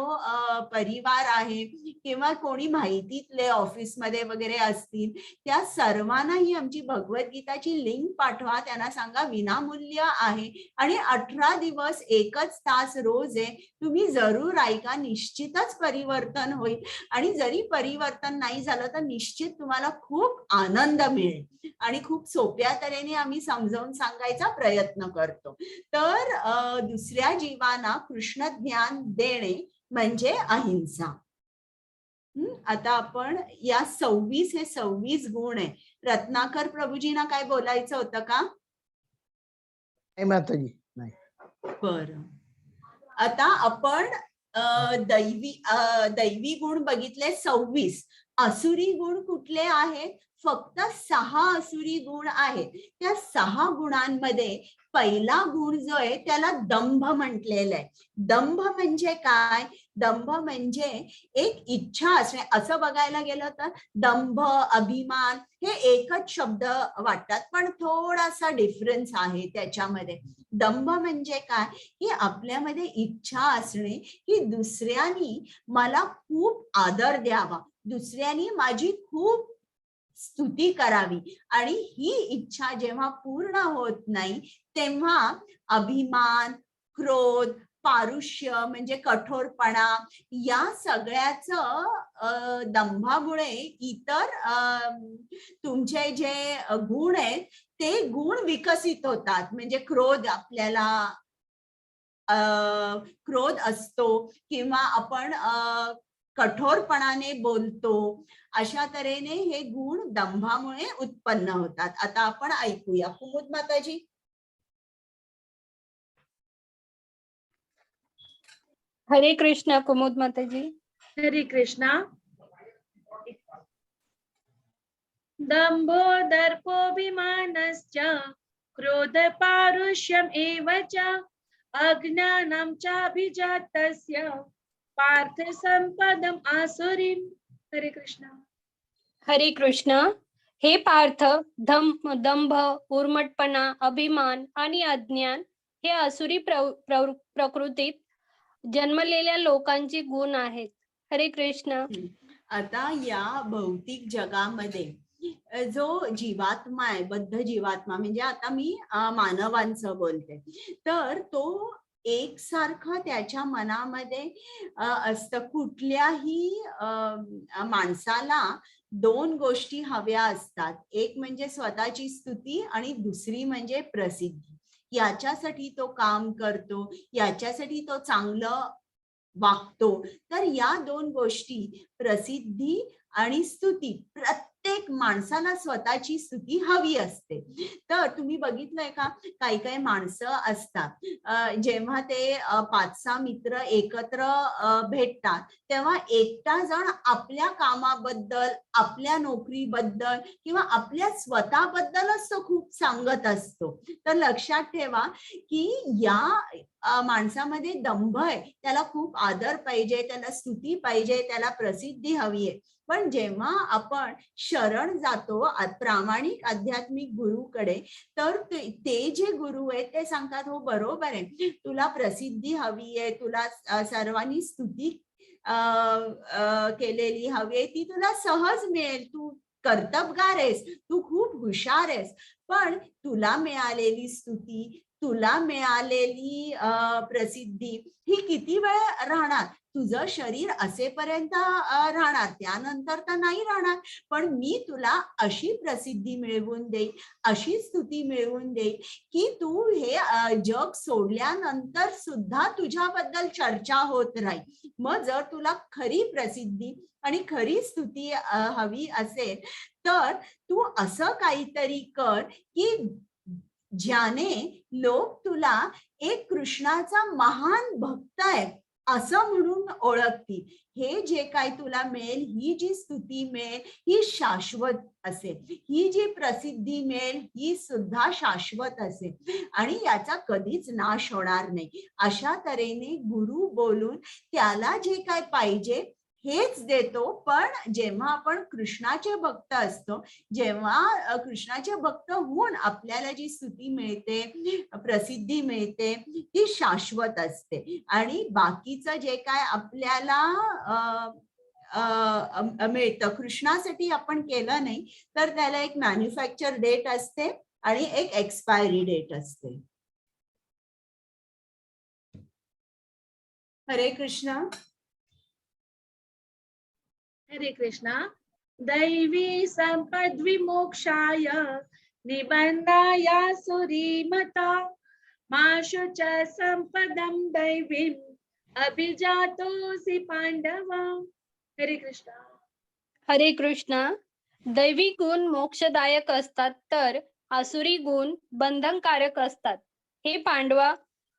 परिवार आहे किंवा कोणी माहितीतले ऑफिसमध्ये वगैरे असतील, त्या सर्वांना ही आमची भगवद्गीताची लिंक पाठवा. त्यांना सांगा विनामूल्य आहे आणि 18 दिवस 1च तास रोज आहे, तुम्ही जरूर ऐका, निश्चितच परिवर्तन होईल. आणि जरी परिवर्तन नाही झालं तर निश्चित तुम्हाला खूप आनंद मिळेल. आणि खूप सोप्या तऱ्हेने आम्ही समजावून सांगायचा प्रयत्न करतो. तर दुसऱ्या जीवांना कृष्ण ज्ञान देणे म्हणजे अहिंसा. आता आपण या 26 गुण आहे. रत्नाकर प्रभूजींना काय बोलायचं होतं का? नाही माताजी, नाही. बरं, आता आपण दैवी गुण बघितले 26. असुरी गुण कुठले आहेत? फक्त 6 असुरी गुण आहेत. त्या 6 गुणांमध्ये पहिला गुण जो आहे त्याला दंभ म्हटलेलं आहे. दंभ म्हणजे काय? दंभ म्हणजे एक इच्छा असणे. असं बघायला गेलं तर दंभ, अभिमान हे एकच शब्द वाटतात, पण थोडासा डिफरन्स आहे त्याच्यामध्ये. दंभ म्हणजे काय? की आपल्यामध्ये इच्छा असणे की दुसऱ्यांनी मला खूप आदर द्यावा, दुसऱ्यांनी माझी खूप स्तुती करावी. आणि ही इच्छा जेव्हा पूर्ण होत नाही तेव्हा अभिमान, क्रोध, पारुष्य म्हणजे कठोरपणा, या सगळ्याचं दंभामुळे इतर तुमचे जे गुण आहेत ते गुण विकसित होतात. म्हणजे क्रोध आपल्याला क्रोध असतो किंवा आपण कठोरपणाने बोलतो, अशा तऱ्हेने हे गुण दंभामुळे उत्पन्न होतात. आता आपण ऐकूया. कुमुद माताजी. हरे कृष्ण कुमुद माताजी. हरे कृष्णा. दंभो दर्पोऽभिमानश्च क्रोध पारुष्यम् एव च अज्ञानं चाभिजातस्य पार्थ संपदम् आसुरीम्. हरे कृष्णा. हरे कृष्ण. हे पार्थ, दंभ, उर्मटपणा, अभिमान आणि अज्ञान हे आसुरी प्रकृतीत जन्मलेल्या लोकांचे गुण आहेत. हरे कृष्ण. आता या भौतिक जगामध्ये जो जीवात्मा आहे, बद्ध जीवात्मा, म्हणजे आता मी मानवांचं बोलते, तर तो एकसारखं त्याच्या मनामध्ये असतं. कुठल्याही माणसाला दोन गोष्टी हव्या असतात. एक म्हणजे स्वतःची स्तुती आणि दुसरी म्हणजे प्रसिद्धी. याच्यासाठी तो काम करतो, याच्यासाठी तो चांगलं वागतो. तर या दोन गोष्टी, प्रसिद्धी आणि स्तुती, प्रत्येक माणसाला स्वतःची स्तुती हवी असते. तर तुम्ही बघितलंय का, काही काही माणसं असतात जेव्हा ते 5-6 मित्र एकत्र भेटतात, तेव्हा एकटा जण आपल्या कामाबद्दल, आपल्या नोकरीबद्दल किंवा आपल्या स्वतःबद्दलच तो खूप सांगत असतो. तर लक्षात ठेवा की या माणसामध्ये दंभ आहे, त्याला खूप आदर पाहिजे, त्याला स्तुती पाहिजे, त्याला प्रसिद्धी हवी आहे. पण जेव्हा आपण शरण जातो प्रामाणिक आध्यात्मिक गुरुकडे, तर ते जे गुरु आहेत ते सांगतात, हो बरोबर आहे, तुला प्रसिद्धी हवी आहे, तुला सर्वांनी स्तुती केलेली हवी आहे, ती तुला सहज मिळेल, तू कर्तबगार आहेस, तू खूप हुशार आहेस. पण तुला मिळालेली स्तुती, तुला मिळालेली प्रसिद्धी ही किती वेळ राहणार? तुझं शरीर असेपर्यंत राहणार, त्यानंतर तर नाही राहणार. पण मी तुला अशी प्रसिद्धी मिळवून देईन, अशी स्तुती मिळवून देईन की तू हे जग सोडल्यानंतर सुद्धा तुझ्याबद्दल चर्चा होत राहील. मग जर तुला खरी प्रसिद्धी आणि खरी स्तुती हवी असेल, तर तू असं काहीतरी कर की ज्याने लोक तुला एक कृष्णाचा महान भक्त आहे असं म्हणून ओळखतील. हे जे काय तुला मिळेल, ही जी स्तुती मिळेल, ही शाश्वत असेल. ही जी प्रसिद्धी मिळेल, ही सुद्धा शाश्वत असेल आणि याचा कधीच नाश होणार नाही. अशा तऱ्हेने गुरु बोलून त्याला जे काय पाहिजे हेच देतो. पण जेव्हा आपण कृष्णाचे भक्त असतो, जेव्हा कृष्णाचे भक्त होऊन आपल्याला जी स्तुती मिळते, प्रसिद्धी मिळते, ती शाश्वत असते. आणि बाकीचं जे काय आपल्याला मिळतं, कृष्णासाठी आपण केलं नाही तर त्याला एक मॅन्युफॅक्चर डेट असते आणि एक एक्सपायरी डेट असते. हरे कृष्ण. हरे कृष्णा. दैवी संपद विमोक्षाय निबंधाय सुरीमता माशु च संपदं दैवीम् अभिजातोऽसि पांडव. हरे कृष्णा. हरे कृष्ण. दैवी गुण मोक्षदायक असतात, तर आसुरी गुण बंधनकारक असतात. हे पांडवा,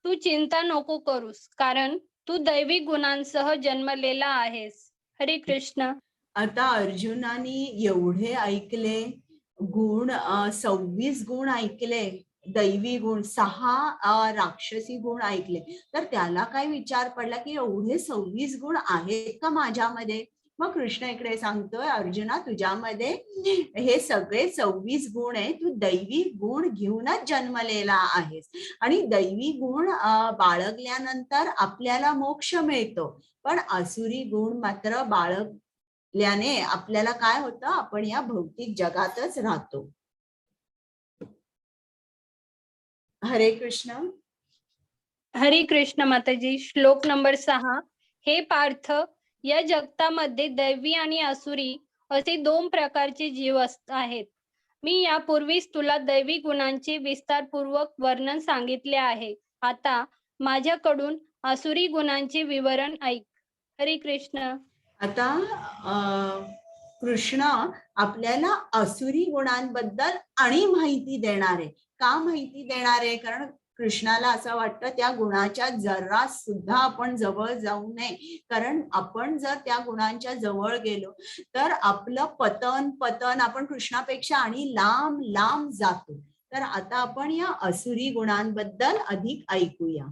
तू चिंता नको करूस, कारण तू दैवी गुणांसह जन्मलेला आहेस. हरे कृष्ण. आता अर्जुनाने एवढे ऐकले गुण, 26 गुण ऐकले, दैवी गुण, 6 राक्षसी गुण ऐकले, तर त्याला काय विचार पडला की एवढे 26 गुण आहेत का माझ्यामध्ये? मग कृष्ण इकडे सांगतोय, अर्जुना, तुझ्यामध्ये हे सगळे 26 गुण आहे, तू दैवी गुण घेऊनच जन्मलेला आहेस. आणि दैवी गुण बाळगल्यानंतर आपल्याला मोक्ष मिळतो, पण आसुरी गुण मात्र बाळगल्याने आपल्याला काय होतं, आपण या भौतिक जगातच राहतो. हरे कृष्ण. हरे कृष्ण माताजी. श्लोक नंबर 6. हे पार्थ, या जगतामध्ये दैवी आणि आसुरी असे 2 प्रकारचे जीव आहेत. मी यापूर्वीच तुला दैवी गुणांचे विस्तारपूर्वक वर्णन सांगितले आहे. आता माझ्याकडून आसुरी गुणांचे विवरण ऐक. हरे कृष्ण. आता कृष्ण आपल्याला आसुरी गुणांबद्दल आणि माहिती देणार आहे. का माहिती देणार आहे? कारण कृष्णाला असं वाटतं त्या गुणाच्या जरा सुद्धा आपण जवळ जाऊ नये, कारण आपण जर त्या गुणांच्या जवळ गेलो तर आपलं पतन आपण कृष्णापेक्षा आणि लांब लांब जातो. तर आता आपण या आसुरी गुणांबद्दल अधिक ऐकूया.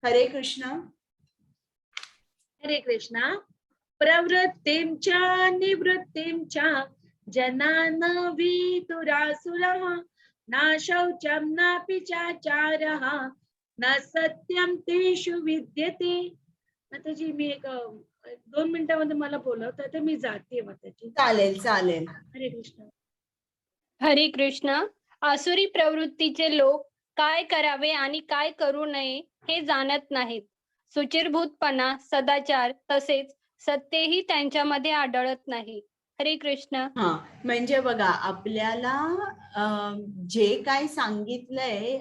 हरे कृष्ण. हरे कृष्णा. प्रवृत्तिं च निवृत्तिं च जनान विदुरासुरः न शौचं नापि चाचारः न सत्यं तेषु विद्यते. माताजी मी एक 2 मिनिटांमध्ये मला बोलवतं तर मी जाते माताजी. चालेल चालेल. हरे कृष्ण. हरे कृष्ण. आसुरी प्रवृत्तीचे लोक काय करावे आणि काय करू नये हे जाणत नाहीत. सुचिरभूतपणा, सदाचार तसेच सत्यही त्यांच्यामध्ये आढळत नाही. हरे कृष्ण. म्हणजे बघा, आपल्याला जे काय सांगितलंय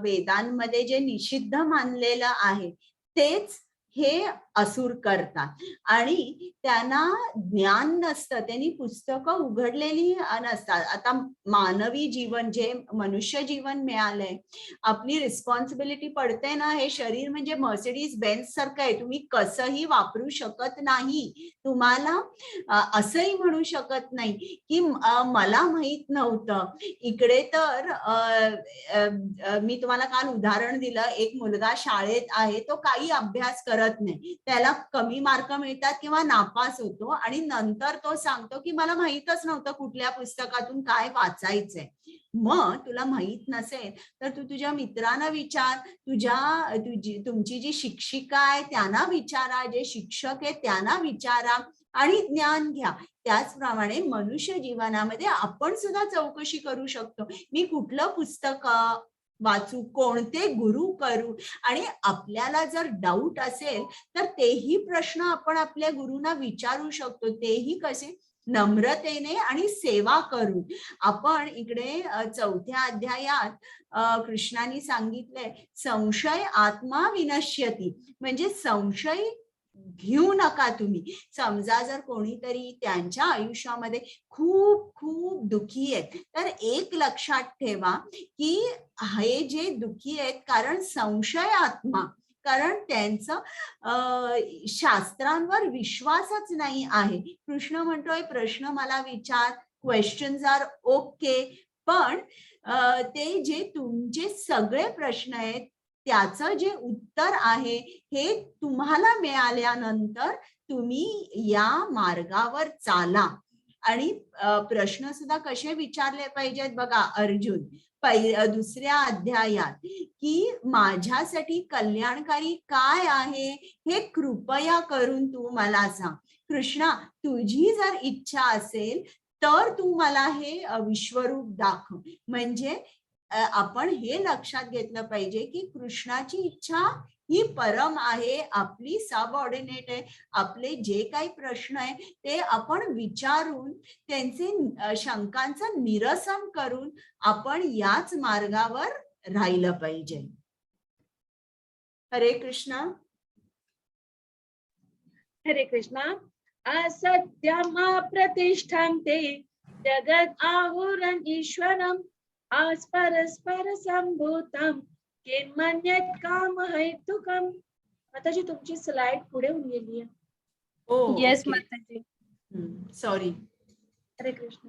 वेदांमध्ये जे निषिद्ध मानलेलं आहे तेच हे असुर करतात आणि त्यांना ज्ञान नसतं, त्यांनी पुस्तकं उघडलेली नसतात. आता मानवी जीवन जे मनुष्य जीवन मिळालंय, आपली रिस्पॉन्सिबिलिटी पडते ना, हे शरीर म्हणजे मर्सिडीज बेन्झ सारखं आहे, तुम्ही कसंही वापरू शकत नाही. तुम्हाला असंही म्हणू शकत नाही की मला माहित नव्हतं. इकडे तर मी तुम्हाला काल उदाहरण दिलं, एक मुलगा शाळेत आहे, तो काही अभ्यास करत नाही, त्याला कमी मार्क मिळतात किंवा नापास होतो आणि नंतर तो सांगतो की मला माहीतच नव्हतं कुठल्या पुस्तकातून काय वाचायचंय. मग तुला माहित नसेल तर तू तुझ्या मित्रांना विचार, तुमची जी शिक्षिका आहे त्यांना विचारा, जे शिक्षक आहेत त्यांना विचारा आणि ज्ञान घ्या. त्याचप्रमाणे मनुष्य जीवनामध्ये आपण सुद्धा चौकशी करू शकतो. मी कुठलं पुस्तक वाचू, कोणते गुरु करू, आणि आपल्याला जर डाऊट असेल तर तेही प्रश्न आपण आपल्या गुरुंना विचारू शकतो. तेही कसे? नम्रतेने आणि सेवा करून. आपण इकडे 4थ्या अध्यायात कृष्णाने सांगितलंय, संशय आत्मा विनश्यती, म्हणजे संशय घेऊ नका तुम्ही. समजा जर कोणीतरी त्यांच्या आयुष्यामध्ये खूप खूप दुःखी आहेत, तर एक लक्षात ठेवा की हे जे दुःखी आहेत कारण संशय आत्मा, कारण त्यांचं शास्त्रांवर विश्वासच नाही आहे. कृष्ण म्हणतोय प्रश्न मला विचार, क्वेश्चन्स आर ओके, पण ते जे तुमचे सगळे प्रश्न आहेत त्याचं जे उत्तर आहे हे तुम्हाला मिळाल्यानंतर तुम्ही या मार्गावर चाला. आणि प्रश्न सुद्धा कसे विचारले पाहिजेत बघा. अर्जुन 2ऱ्या अध्यायात की माझ्यासाठी कल्याणकारी काय आहे हे कृपया करून तू मला सांग. कृष्णा, तुझी जर इच्छा असेल तर तू मला हे विश्वरूप दाखव. म्हणजे आपण हे लक्षात घेतलं पाहिजे की कृष्णाची इच्छा ही परम आहे, आपली सबऑर्डिनेट आहे. आपले जे काही प्रश्न आहे ते आपण विचारून त्यांचे शंकांचं निरसन करून आपण याच मार्गावर राहिलं पाहिजे. हरे कृष्ण. हरे कृष्णा. असत्यम अप्रतिष्ठं ते जगत आहुरं ईश्वरं परस्पर संभूतं किन्मन्यत् काम हेतुकम्. माताजी तुमची स्लाइड पुढे होऊन गेली आहे. हो, येस माताजी. सॉरी. हरे कृष्ण.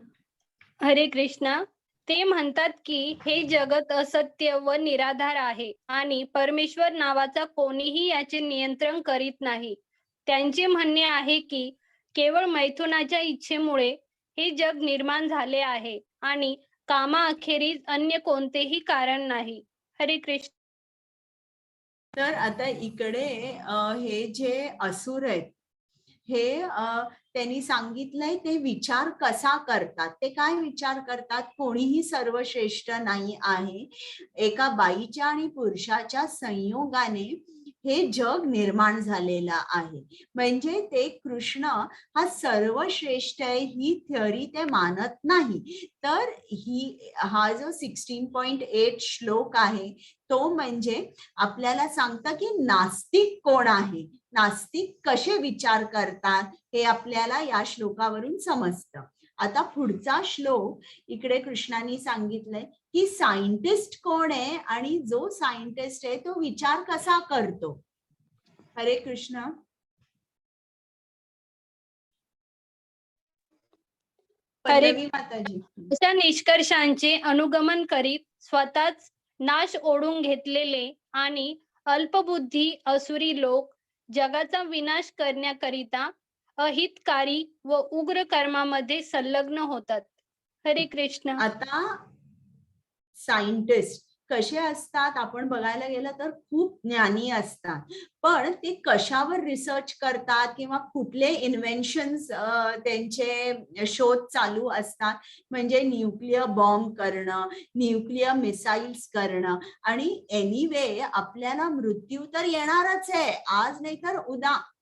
हरे कृष्णा. ते म्हणतात की हे जगत असत्य व निराधार आहे आणि परमेश्वर नावाचा कोणीही याचे नियंत्रण करीत नाही. त्यांचे म्हणणे आहे की केवळ मैथुनाच्या इच्छेमुळे हे जग निर्माण झाले आहे आणि कामाअखेरीज अन्य कोणतेही कारण नाही. हरे कृष्ण. तर आता इकडे हे जे असुर आहेत हे त्यांनी सांगितलंय ते विचार कसा करतात, ते काय विचार करतात. कोणीही सर्वश्रेष्ठ नाही आहे. एका बाईच्या आणि पुरुषाच्या संयोगाने हे जग निर्माण झालेलं आहे. म्हणजे ते कृष्ण हा सर्वश्रेष्ठ आहे ही थिअरी ते मानत नाही. तर हा जो 16.8 श्लोक आहे तो म्हणजे आपल्याला सांगतं की नास्तिक कोण आहे, नास्तिक कसे विचार करतात हे आपल्याला या श्लोकावरून समजतं. आता पुढचा श्लोक इकडे कृष्णाने सांगितलंय की सायंटिस्ट कोण आहे आणि जो सायंटिस्ट आहे तो विचार कसा करतो. हरे कृष्ण. हरे पल्लवी माताजी. अशा निष्कर्षांचे अनुगमन करीत स्वतःच नाश ओढून घेतलेले आणि अल्पबुद्धी असुरी लोक जगाचा विनाश करण्याकरिता अहितकारी व उग्र कर्मामध्ये संलग्न होतात. हरे कृष्ण. आता सायंटिस्ट कसे असतात आपण बघायला गेलं तर खूप ज्ञानी असतात, पण ते कशावर रिसर्च करतात किंवा कुठले इन्व्हेन्शन्स त्यांचे शोध चालू असतात, म्हणजे न्यूक्लिअर बॉम्ब करणं, न्यूक्लिअर मिसाईल्स करणं. आणि एनिवे आपल्याला मृत्यू तर येणारच आहे, आज नाही तर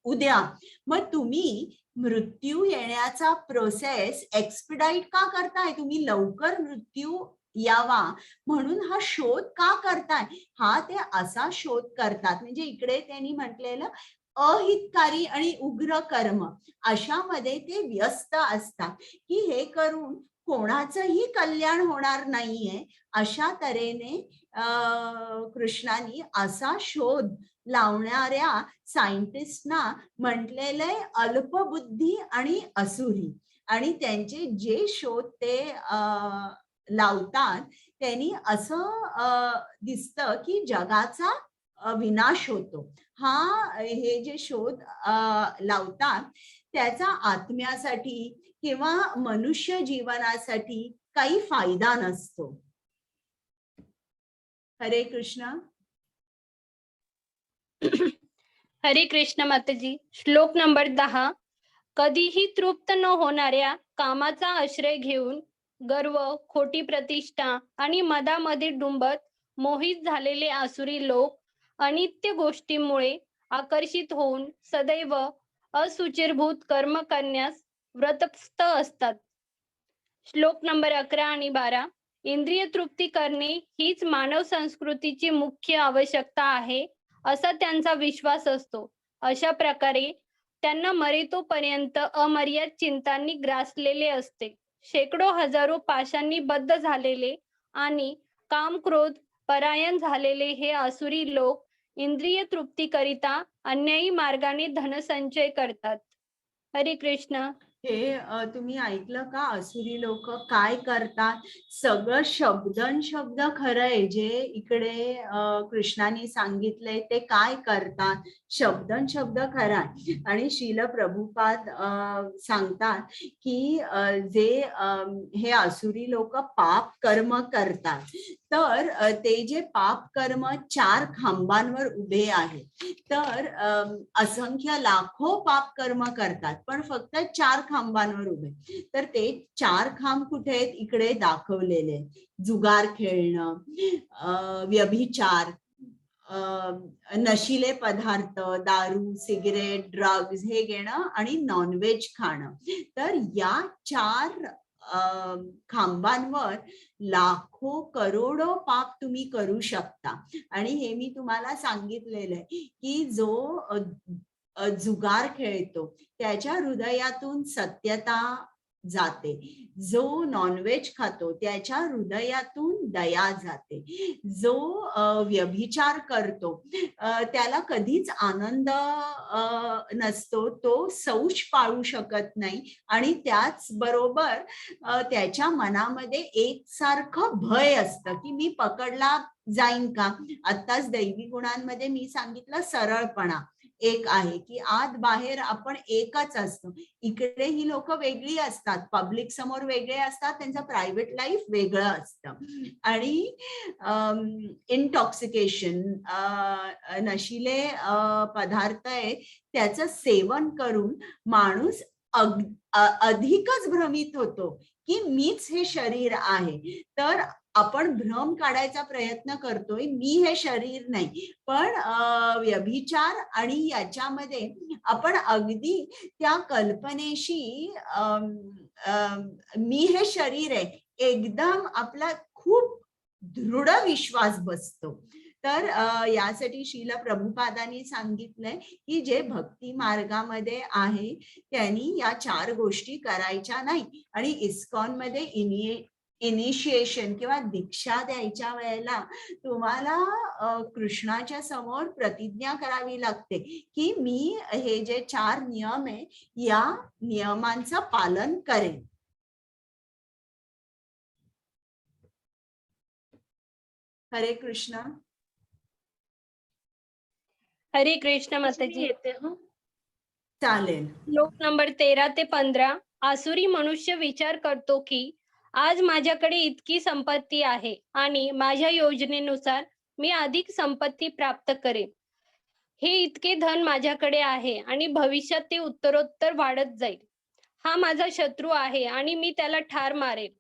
उद्या. मग तुम्ही मृत्यू येण्याचा प्रोसेस एक्सपिडाईट का करताय, तुम्ही लवकर मृत्यू यावा म्हणून हा शोध का करताय, हा ते असा शोध करतात. म्हणजे इकडे त्यांनी म्हटलेलं अहितकारी आणि उग्र कर्म अशामध्ये ते व्यस्त असतात की हे करून कोणाचंही कल्याण होणार नाहीये. अशा तऱ्हेने कृष्णाने असा शोध लावणाऱ्या सायंटिस्टना म्हटलेलंय अल्पबुद्धी आणि असुरी. आणि त्यांचे जे शोध ते लावतात त्यांनी असं दिसतं की जगाचा विनाश होतो. हे जे शोध लावतात त्याचा आत्म्यासाठी किंवा मनुष्य जीवनासाठी काही फायदा नसतो. हरे कृष्ण. हरे कृष्ण माताजी. श्लोक नंबर 10. कधीही तृप्त न होणाऱ्या कामाचा आश्रय घेऊन गर्व, खोटी प्रतिष्ठा आणि मदामध्ये डुंबत मोहित झालेले आसुरी लोक अनित्य गोष्टींमुळे आकर्षित होऊन सदैव असुचिरभूत कर्म करण्यास व्रतस्थ असतात. श्लोक नंबर 11 आणि 12. इंद्रिय तृप्ती करणे हीच मानव संस्कृतीची मुख्य आवश्यकता आहे असा त्यांचा विश्वास असतो. अशा प्रकारे त्यांना मरेतोपर्यंत अमर्याद चिंतांनी ग्रासलेले असते. शेकडो हजारो पाशांनी बद्ध झालेले आणि काम क्रोध परायण झालेले हे आसुरी लोक इंद्रिय तृप्तीकरिता अन्यायी मार्गाने धनसंचय करतात. हरे कृष्ण. हे तुम्ही ऐकलं का, असुरी लोक काय करतात. सगळं शब्द खरं आहे जे इकडे कृष्णाने सांगितलंय ते काय करतात, शब्द खरा आहे. आणि श्रील प्रभुपाद सांगतात की जे हे असुरी लोक पाप कर्म करतात, तर ते जे पाप कर्म 4 खांबांवर उभे आहेत. तर असंख्य लाखो पाप कर्म करतात पण फक्त 4 खांबांवर उभे. तर ते 4 खांब कुठे आहेत इकडे दाखवलेले. जुगार खेळणं, व्यभिचार, नशिले पदार्थ, दारू, सिगरेट, ड्रग्ज हे घेणं आणि नॉनव्हेज खाणं. तर या 4 खांबांवर लाखो करोडो पाप तुम्ही करू शकता. आणि हे मी तुम्हाला सांगितलेलं आहे की जो जुगार खेळतो त्याच्या हृदयातून सत्यता जाते, जो नॉनव्हेज खातो त्याच्या हृदयातून दया जाते, जो व्यभिचार करतो त्याला कधीच आनंद नसतो, तो सौच पाळू शकत नाही. आणि त्याच बरोबर त्याच्या मनामध्ये एकसारखं भय असतं की मी पकडला जाईन का. आत्ताच दैवी गुणांमध्ये मी सांगितलं सरळपणा एक आहे की आत बाहेर आपण एकच असतो. इकडे ही लोक वेगळी असतात, पब्लिक समोर वेगळे असतात, त्यांचं प्रायव्हेट लाईफ वेगळं असतं. आणि इंटॉक्सिकेशन, नशिले पदार्थ आहे त्याचं सेवन करून माणूस अधिकच भ्रमित होतो की मीच हे शरीर आहे. तर आपण भ्रम काढायचा प्रयत्न करतोय मी हे शरीर नाही, पण व्यभिचार आणि याच्यामध्ये आपण अगदी त्या कल्पनेशी मी हे शरीर आहे एकदम आपला खूप दृढ विश्वास बसतो. तर यासाठी श्रील प्रभुपादांनी सांगितलंय की जे भक्ती मार्गामध्ये आहे त्यांनी या 4 गोष्टी करायच्या नाही. आणि इस्कॉन मध्ये इनिशिएशन किंवा दीक्षा द्यायच्या वेळेला तुम्हाला कृष्णाच्या समोर प्रतिज्ञा करावी लागते की मी हे जे 4 नियम आहे या नियमांचं पालन करेन. हरे कृष्ण. हरे कृष्ण मी माताजी. येते हो. चालेल. श्लोक नंबर 13 ते 15. आसुरी मनुष्य विचार करतो की आज माझ्याकडे इतकी संपत्ती आहे आणि माझ्या योजनेनुसार मी अधिक संपत्ती प्राप्त करेन. हे इतके धन माझ्याकडे आहे आणि भविष्यात ते उत्तरोत्तर वाढत जाईल. हा माझा शत्रू आहे आणि मी त्याला ठार मारेल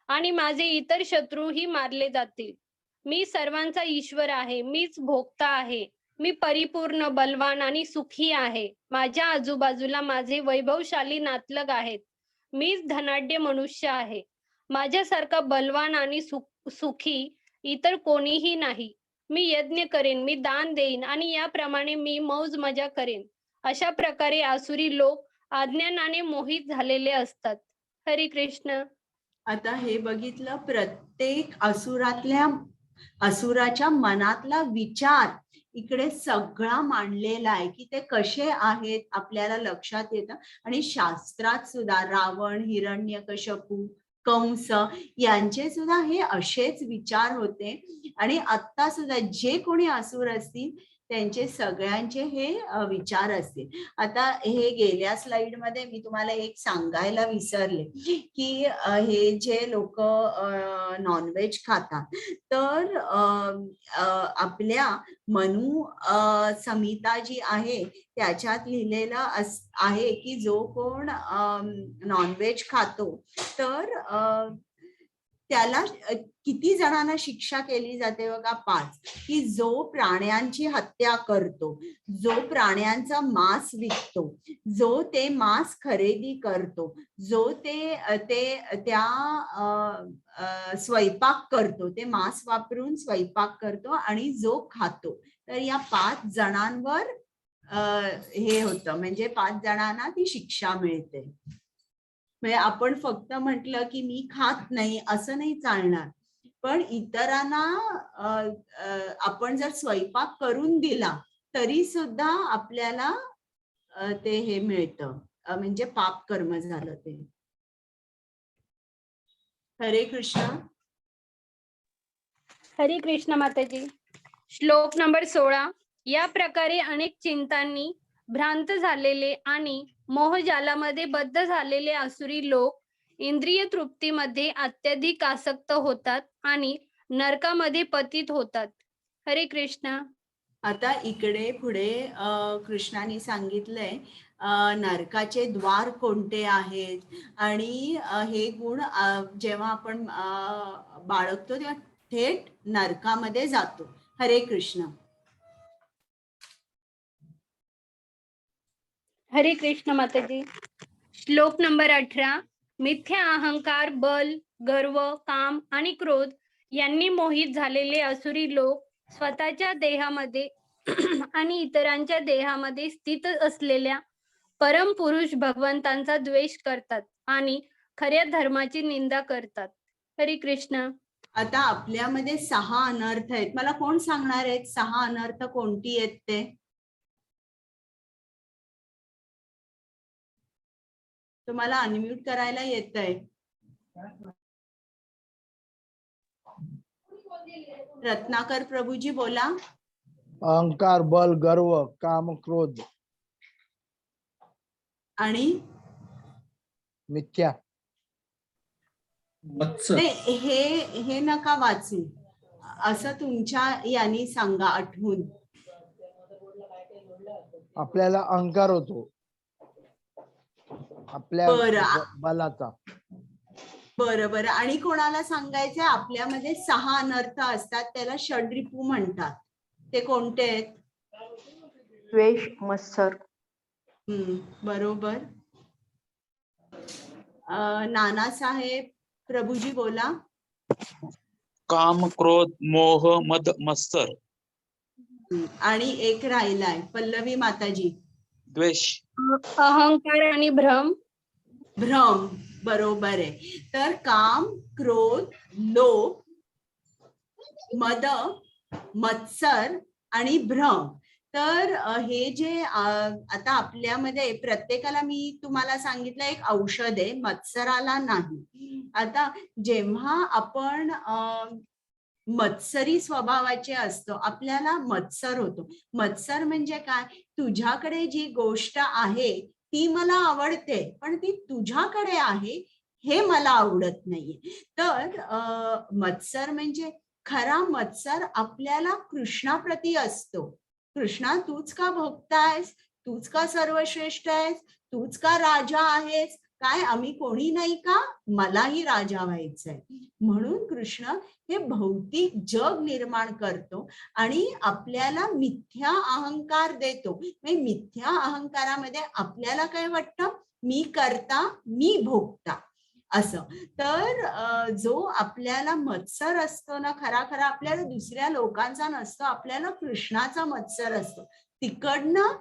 आणि माझे इतर शत्रूही मारले जातील. मी सर्वांचा ईश्वर आहे, मीच भोक्ता आहे. मी परिपूर्ण, बलवान आणि सुखी आहे. माझ्या आजूबाजूला माझे वैभवशाली नातलग आहेत. मीच धनाढ्य मनुष्य आहे. माझ्यासारखा बलवान आणि सुखी इतर कोणीही नाही. मी यज्ञ करेन, मी दान देईन आणि याप्रमाणे मी मौज मजा करेन. अशा प्रकारे आसुरी लोक अज्ञानाने मोहित झालेले असतात. हरे कृष्ण. आता हे बघितलं, प्रत्येक असुराच्या मनातला विचार इकडे सगळा मांडलेला आहे की ते कसे आहेत आपल्याला लक्षात येतं. आणि शास्त्रात सुद्धा रावण, हिरण्यकश्यपू, कंस यांचे सुद्धा हे असेच विचार होते. आणि आता सुद्धा जे कोणी असुर असतील त्यांचे सगळ्यांचे हे विचार असतील. आता हे गेल्या स्लाइड मध्ये मी तुम्हाला एक सांगायला विसरले की हे जे लोक नॉनव्हेज खातात तर आपल्या मनु संहिता जी आहे त्याच्यात लिहिलेलं आहे की जो कोण नॉनव्हेज खातो तर त्याला किती जणांना शिक्षा केली जाते बघा, 5. की जो प्राण्यांची हत्या करतो, जो प्राण्यांचा मांस विकतो, जो ते मांस खरेदी करतो, जो त्या स्वयंपाक करतो, ते मांस वापरून स्वयंपाक करतो आणि जो खातो, तर या 5 जणांवर हे होतं. म्हणजे 5 जणांना ती शिक्षा मिळते. म्हणजे आपण फक्त म्हटलं की मी खात नाही असं नाही चालणार, पण इतरांना आपण जर स्वयंपाक करून दिला तरी सुद्धा आपल्याला ते हे मिळतं, म्हणजे पाप कर्म झालं ते. हरे कृष्ण. हरे कृष्ण माताजी. श्लोक नंबर 16. या प्रकारे अनेक चिंतांनी भ्रांत झालेले आणि मोहजालामध्ये बद्ध झालेले आसुरी लोक इंद्रिय तृप्तीमध्ये अत्यधिक आसक्त होतात आणि नरकामध्ये पतित होतात. हरे कृष्ण. आता इकडे पुढे कृष्णाने सांगितलंय नरकाचे द्वार कोणते आहेत आणि हे गुण जेव्हा आपण बाळगतो तेव्हा थेट नरकामध्ये जातो. हरे कृष्ण. हरे कृष्ण माताजी. श्लोक नंबर 18. मिथ्या अहंकार, बल, गर्व, काम आणि क्रोध यांनी मोहित झालेले आसुरी लोक स्वतःच्या देहामध्ये आणि इतरांच्या देहामध्ये स्थित असलेल्या परमपुरुष भगवंतांचा द्वेष करतात आणि खऱ्या धर्माची निंदा करतात. हरे कृष्ण. आता आपल्यामध्ये 6 अनर्थ आहेत. मला कोण सांगणार आहेत 6 अनर्थ कोणती आहेत ते? तुम्हाला अनम्यूट करायला येतंय. रत्नाकर प्रभूजी बोला. अहंकार, बल, गर्व, काम, क्रोध आणि मिथ्या. नाही, हे नका वाचू, असं तुमच्या यांनी सांगा आठवून. आपल्याला अहंकार होतो आपल्या बलाचा. बरं. आणि कोणाला सांगायचंय? आपल्यामध्ये 6 अनर्थ असतात, त्याला षड्रिपू म्हणतात. ते कोणते आहेत? द्वेष, मत्सर. बरोबर. नानासाहेब प्रभूजी बोला. काम, क्रोध, मोह, मद, मत्सर. आणि एक राहिलाय पल्लवी माताजी. द्वेष. अहंकार आणि भ्रम. भ्रम, बरोबर आहे. तर काम, क्रोध, लोभ, मद, मत्सर आणि भ्रम. तर हे जे आता आपल्यामध्ये प्रत्येकाला मी तुम्हाला सांगितलं एक औषध आहे, मत्सराला नाही. आता जेव्हा आपण मत्सरी स्वभावाचे असतो, आपल्याला मत्सर होतो. मत्सर म्हणजे काय? तुझ्याकडे जी गोष्ट आहे ती मला आवडते, पण ती तुझ्याकडे आहे हे मला आवडत नाहीये. तर मत्सर म्हणजे खरा मत्सर आपल्याला कृष्णाप्रती असतो. कृष्णा, तूच का भक्त आहेस? तूच का सर्वश्रेष्ठ आहेस? तूच का राजा आहेस? काय आम्ही कोणी नाही का? मलाही राजा व्हायचंय. म्हणून कृष्ण हे भौतिक जग निर्माण करतो आणि आपल्याला मिथ्या अहंकार देतो. मिथ्या अहंकारामध्ये आपल्याला काय वाटतं? मी करता, मी भोगता असं. तर जो आपल्याला मत्सर असतो ना, खरा खरा आपल्याला दुसऱ्या लोकांचा नसतो, आपल्याला कृष्णाचा मत्सर असतो. तिकडनं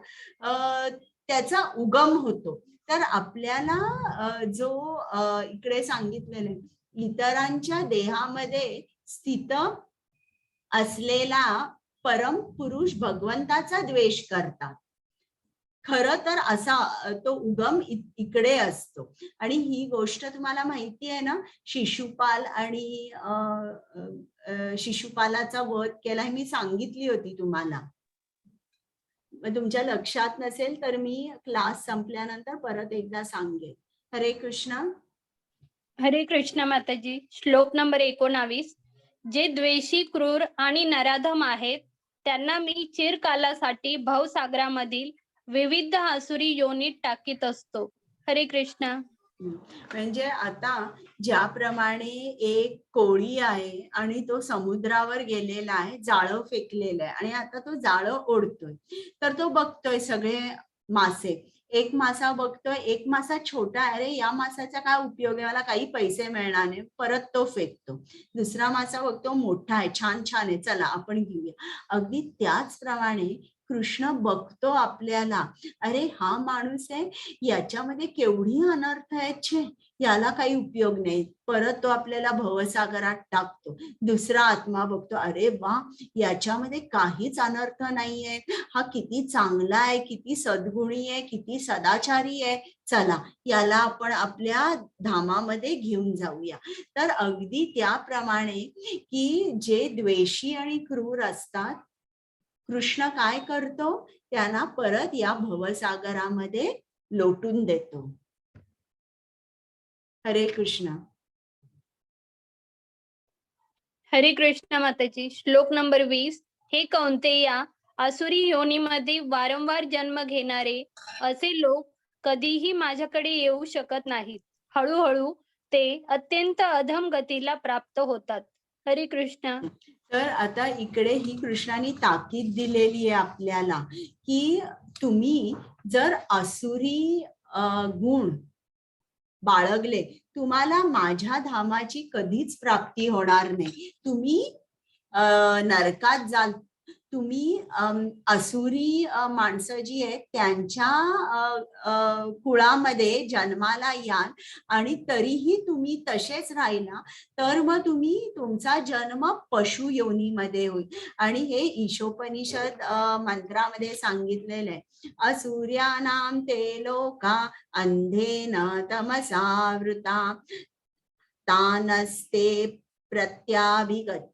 त्याचा उगम होतो. तर आपल्याला जो इकडे सांगितलेले इतरांच्या देहामध्ये स्थित असलेला परम पुरुष भगवंताचा द्वेष करतात. खरं तर असा तो उगम इकडे असतो. आणि ही गोष्ट तुम्हाला माहिती आहे ना, शिशुपाल आणि शिशुपालाचा वध केला हे मी सांगितली होती तुम्हाला. तुमच्या लक्षात नसेल तर मी क्लास संपल्यानंतर परत एकदा सांगेन. हरे कृष्ण. हरे कृष्ण माताजी. श्लोक नंबर 19. जे द्वेषी, क्रूर आणि नराधम आहेत त्यांना मी चिरकालासाठी भवसागरामधील विविध आसुरी योनीत टाकीत असतो. हरे कृष्ण. म्हणजे आता ज्याप्रमाणे एक कोळी आहे आणि तो समुद्रावर गेलेला आहे, जाळं फेकलेलं आहे आणि आता तो जाळं ओढतोय. तर तो बघतोय सगळे मासे. एक मासा बघतोय, एक मासा छोटा आहे, अरे या मासाचा काय उपयोग आहे, मला काही पैसे मिळणार नाही, परत तो फेकतो. दुसरा मासा बघतो, मोठा आहे, छान छान आहे, चला आपण घेऊया. अगदी त्याचप्रमाणे कृष्ण बघतो आपल्याला, अरे हा माणूस आहे, याच्यामध्ये केवढी अनर्थ आहेत, छे याला काही उपयोग नाही, परत तो आपल्याला भवसागरात टाकतो. दुसरा आत्मा बघतो, अरे वा याच्यामध्ये काहीच अनर्थ नाहीये, हा किती चांगला आहे, किती सद्गुणी आहे, किती सदाचारी आहे, चला याला आपण आपल्या धामामध्ये घेऊन जाऊया. तर अगदी त्याप्रमाणे की जे द्वेषी आणि क्रूर असतात, कृष्ण काय करतो? त्यांना परत या भवसागरामध्ये लोटून देतो. हरे कृष्ण. हरे कृष्ण माताजी. श्लोक नंबर 20. हे कौंतेया, आसुरी योनीमध्ये वारंवार जन्म घेणारे असे लोक कधीही माझ्याकडे येऊ शकत नाहीत. हळूहळू ते अत्यंत अधम गतीला प्राप्त होतात. हरे कृष्ण. तर आता इकडे ही कृष्णाने ताकीद दिलेली आहे आपल्याला की तुम्ही जर आसुरी गुण बाळगले, तुम्हाला माझ्या धामाची कधीच प्राप्ती होणार नाही. तुम्ही नरकात जाल, तुम्ही असुरी माणसं जी आहेत त्यांच्या कुळामध्ये जन्माला याल आणि तरीही तुम्ही तसेच राहिला तर मग तुम्ही तुमचा जन्म पशु योनीमध्ये होईल. आणि हे ईशोपनिषद मंत्रामध्ये सांगितलेलं आहे, असुर्यानां ते लोका अंधेन तमसावृता तानस्ते प्रत्याभिगच्छन्ति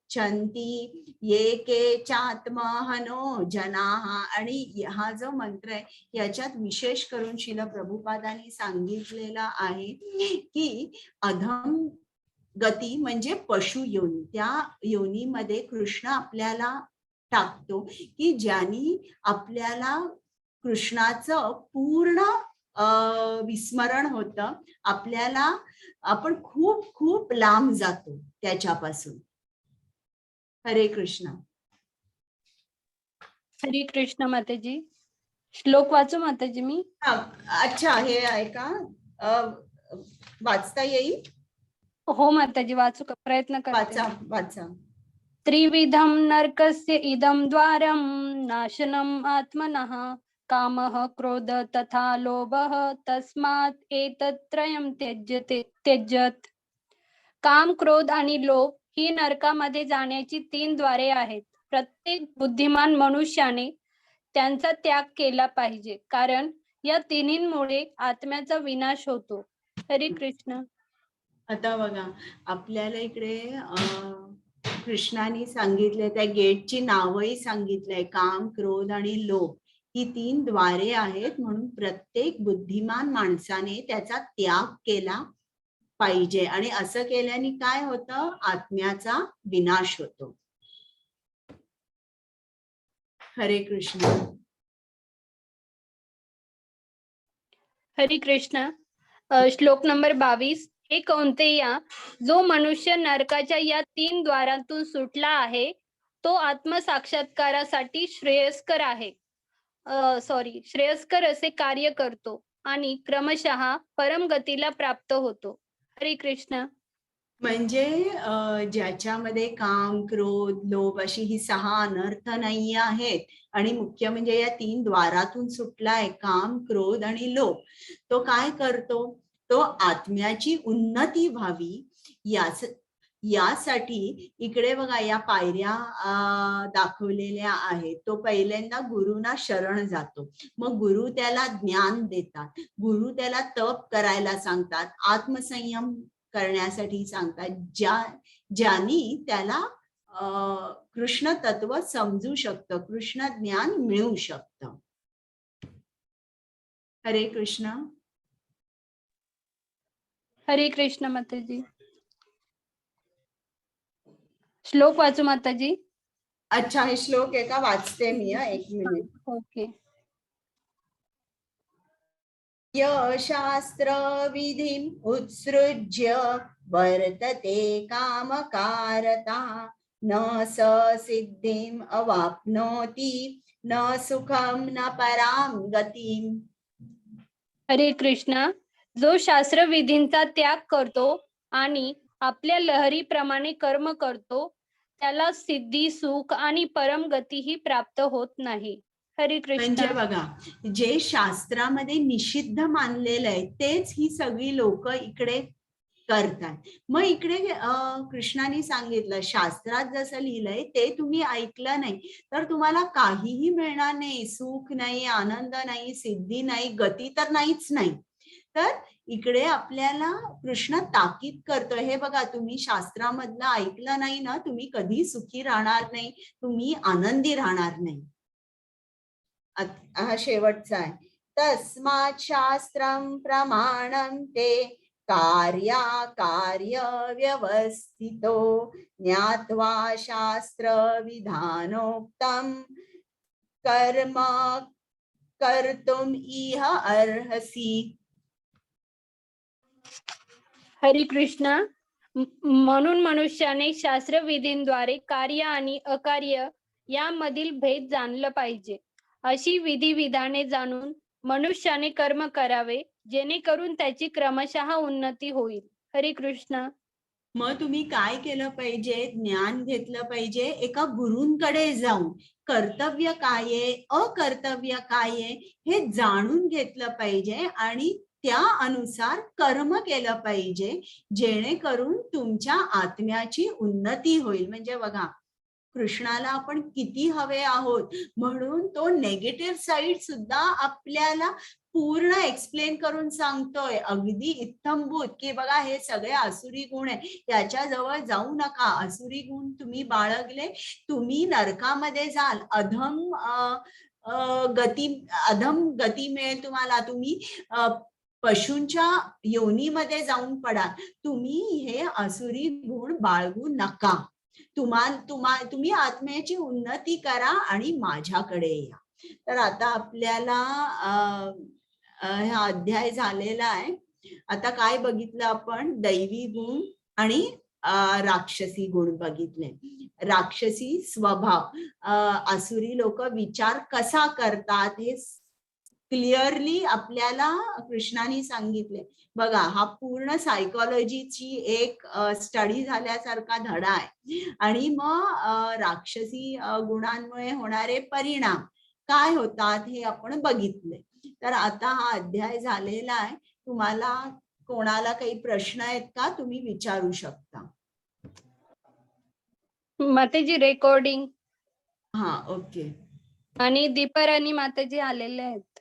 ये केचात्महनो जनाः. आणि हा जो मंत्र आहे याच्यात विशेष करून श्रील प्रभुपादांनी सांगितलेला आहे की अधम गती म्हणजे पशु योनी, त्या योनीमध्ये कृष्ण आपल्याला टाकतो की ज्यांनी आपल्याला कृष्णाचं पूर्ण विस्मरण होतं, आपल्याला आपण खूप खूप लांब जातो त्याच्यापासून. हरे कृष्ण. हरे कृष्ण माताजी. श्लोक वाचू माताजी मी? अच्छा, हे आहे का? वाचता येईल? हो माताजी, वाचू का? प्रयत्न करते. वाचा वाचा. त्रिविधं नरकस्य इदं द्वारं नाशनम् आत्मनः कामः क्रोध तथा लोभः तस्मात् एतत्त्रयं त्यज्यत. काम, क्रोध आणि लोभ ही नरकामध्ये जाण्याची 3 द्वारे आहेत. प्रत्येक बुद्धिमान मनुष्याने त्यांचा त्याग केला पाहिजे, कारण या तिन्हींमुळे आत्म्याचा विनाश होतो. हरे कृष्ण. आता बघा, आपल्याला इकडे कृष्णाने सांगितले, त्या गेटची नावही सांगितलंय, काम, क्रोध आणि लोभ ही 3 द्वारे आहेत. म्हणून प्रत्येक बुद्धिमान माणसाने त्याचा त्याग केला पाहिजे, आणि असं केल्याने काय होतं, आत्म्याचा विनाश होतो. हरे कृष्ण. हरे कृष्ण. श्लोक नंबर 22. हे कौंतेया, जो मनुष्य नरकाच्या या 3 द्वारातून सुटला आहे तो आत्मसाक्षात्कारासाठी श्रेयस्कर आहे. श्रेयस्कर असे कार्य करतो आणि क्रमशः परमगतीला प्राप्त होतो. हरे कृष्ण. म्हणजे ज्याच्यामध्ये काम, क्रोध, लोभ अशी ही 6 अनर्थ नाही आहेत, आणि मुख्य म्हणजे या 3 द्वारातून सुटलाय, काम, क्रोध आणि लोभ, तो काय करतो, तो आत्म्याची उन्नती व्हावी यासाठी इकडे बघा या पायऱ्या दाखवलेल्या आहेत. तो पहिल्यांदा गुरुना शरण जातो, मग गुरु त्याला ज्ञान देतात, गुरु त्याला तप करायला सांगतात, आत्मसंयम करण्यासाठी सांगतात, ज्यांनी त्याला कृष्ण तत्व समजू शकतं, कृष्ण ज्ञान मिळू शकतं. हरे कृष्ण. हरे कृष्ण माताजी. श्लोक वाचू माताजी. अच्छा, हे श्लोक आहे का? वाचते मी, एक मिनिट. ओके. य शास्त्र विधिम उत्सृज्य वर्तते कामकारता न स सिद्धिम अवाप्नोति न सुखम न पराम गतिम. हरे कृष्णा. जो शास्त्र विधींचा त्याग करतो आणि आपल्या लहरीप्रमाणे कर्म करतो त्याला सिद्धी, सुख आणि परमगती ही प्राप्त होत नाही. हरे कृष्ण. म्हणजे बघा, जे शास्त्रामध्ये निषिद्ध मानलेलं आहे तेच ही सगळी लोक इकडे करतात. मग इकडे कृष्णाने सांगितलं, शास्त्रात जसं लिहिलंय ते तुम्ही ऐकलं नाही तर तुम्हाला काहीही मिळणार नाही, सुख नाही, आनंद नाही, सिद्धी नाही, गती तर नाहीच नाही. तर इकडे आपल्याला कृष्ण ताकीद करतोय, हे बघा, तुम्ही शास्त्रामधलं ऐकलं नाही ना, तुम्ही कधी सुखी राहणार नाही, तुम्ही आनंदी राहणार नाही. हा शेवटचा आहे. तस्मात् शास्त्रं प्रमाणं ते कार्य व्यवस्थितो ज्ञात्वा शास्त्र विधानोक्तं कर्म कर्तुम इह अर्हसि. हरे कृष्णा. म्हणून मनुष्याने शास्त्र विधींद्वारे कार्य आणि अकार्य यामधील भेद जाणलं पाहिजे. अशी विधी विधाने जाणून मनुष्याने कर्म करावे जेणेकरून त्याची क्रमशः उन्नती होईल. हरे कृष्ण. मग तुम्ही काय केलं पाहिजे, ज्ञान घेतलं पाहिजे एका गुरूंकडे जाऊन, कर्तव्य काय आहे, अकर्तव्य काय आहे हे जाणून घेतलं पाहिजे आणि त्या अनुसार कर्म केलं पाहिजे, जेणेकरून तुमच्या आत्म्याची उन्नती होईल. म्हणजे बघा, कृष्णाला आपण किती हवे आहोत, म्हणून तो नेगेटिव्ह साईड सुद्धा आपल्याला पूर्ण एक्सप्लेन करून सांगतोय, अगदी इत्थंभूत, की बघा हे सगळे आसुरी गुण आहे, याच्या जवळ जाऊ नका, आसुरी गुण तुम्ही बाळगले तुम्ही नरकामध्ये जाल, अधम गती मिळेल तुम्हाला, तुम्ही पशूंच्या योनीमध्ये जाऊन पडाल. तुम्ही हे आसुरी गुण बाळगू नका. तुम्ही आत्म्याची उन्नती करा आणि माझ्याकडे या. तर आता आपल्याला हा अध्याय झालेला आहे. आता काय बघितलं आपण, दैवी गुण आणि राक्षसी गुण बघितले. राक्षसी स्वभाव, आसुरी लोक विचार कसा करतात हे क्लिअरली आपल्याला कृष्णाने सांगितले. बघा, हा पूर्ण सायकोलॉजीची एक स्टडी झाल्यासारखा धडा आहे. आणि मग राक्षसी गुणांमुळे होणारे परिणाम काय होतात हे आपण बघितले. तर आता हा अध्याय झालेला आहे. तुम्हाला कोणाला काही प्रश्न आहेत का? तुम्ही विचारू शकता. मातेजी रेकॉर्डिंग हा, ओके. आणि दीपाराणी माताजी आलेले आहेत.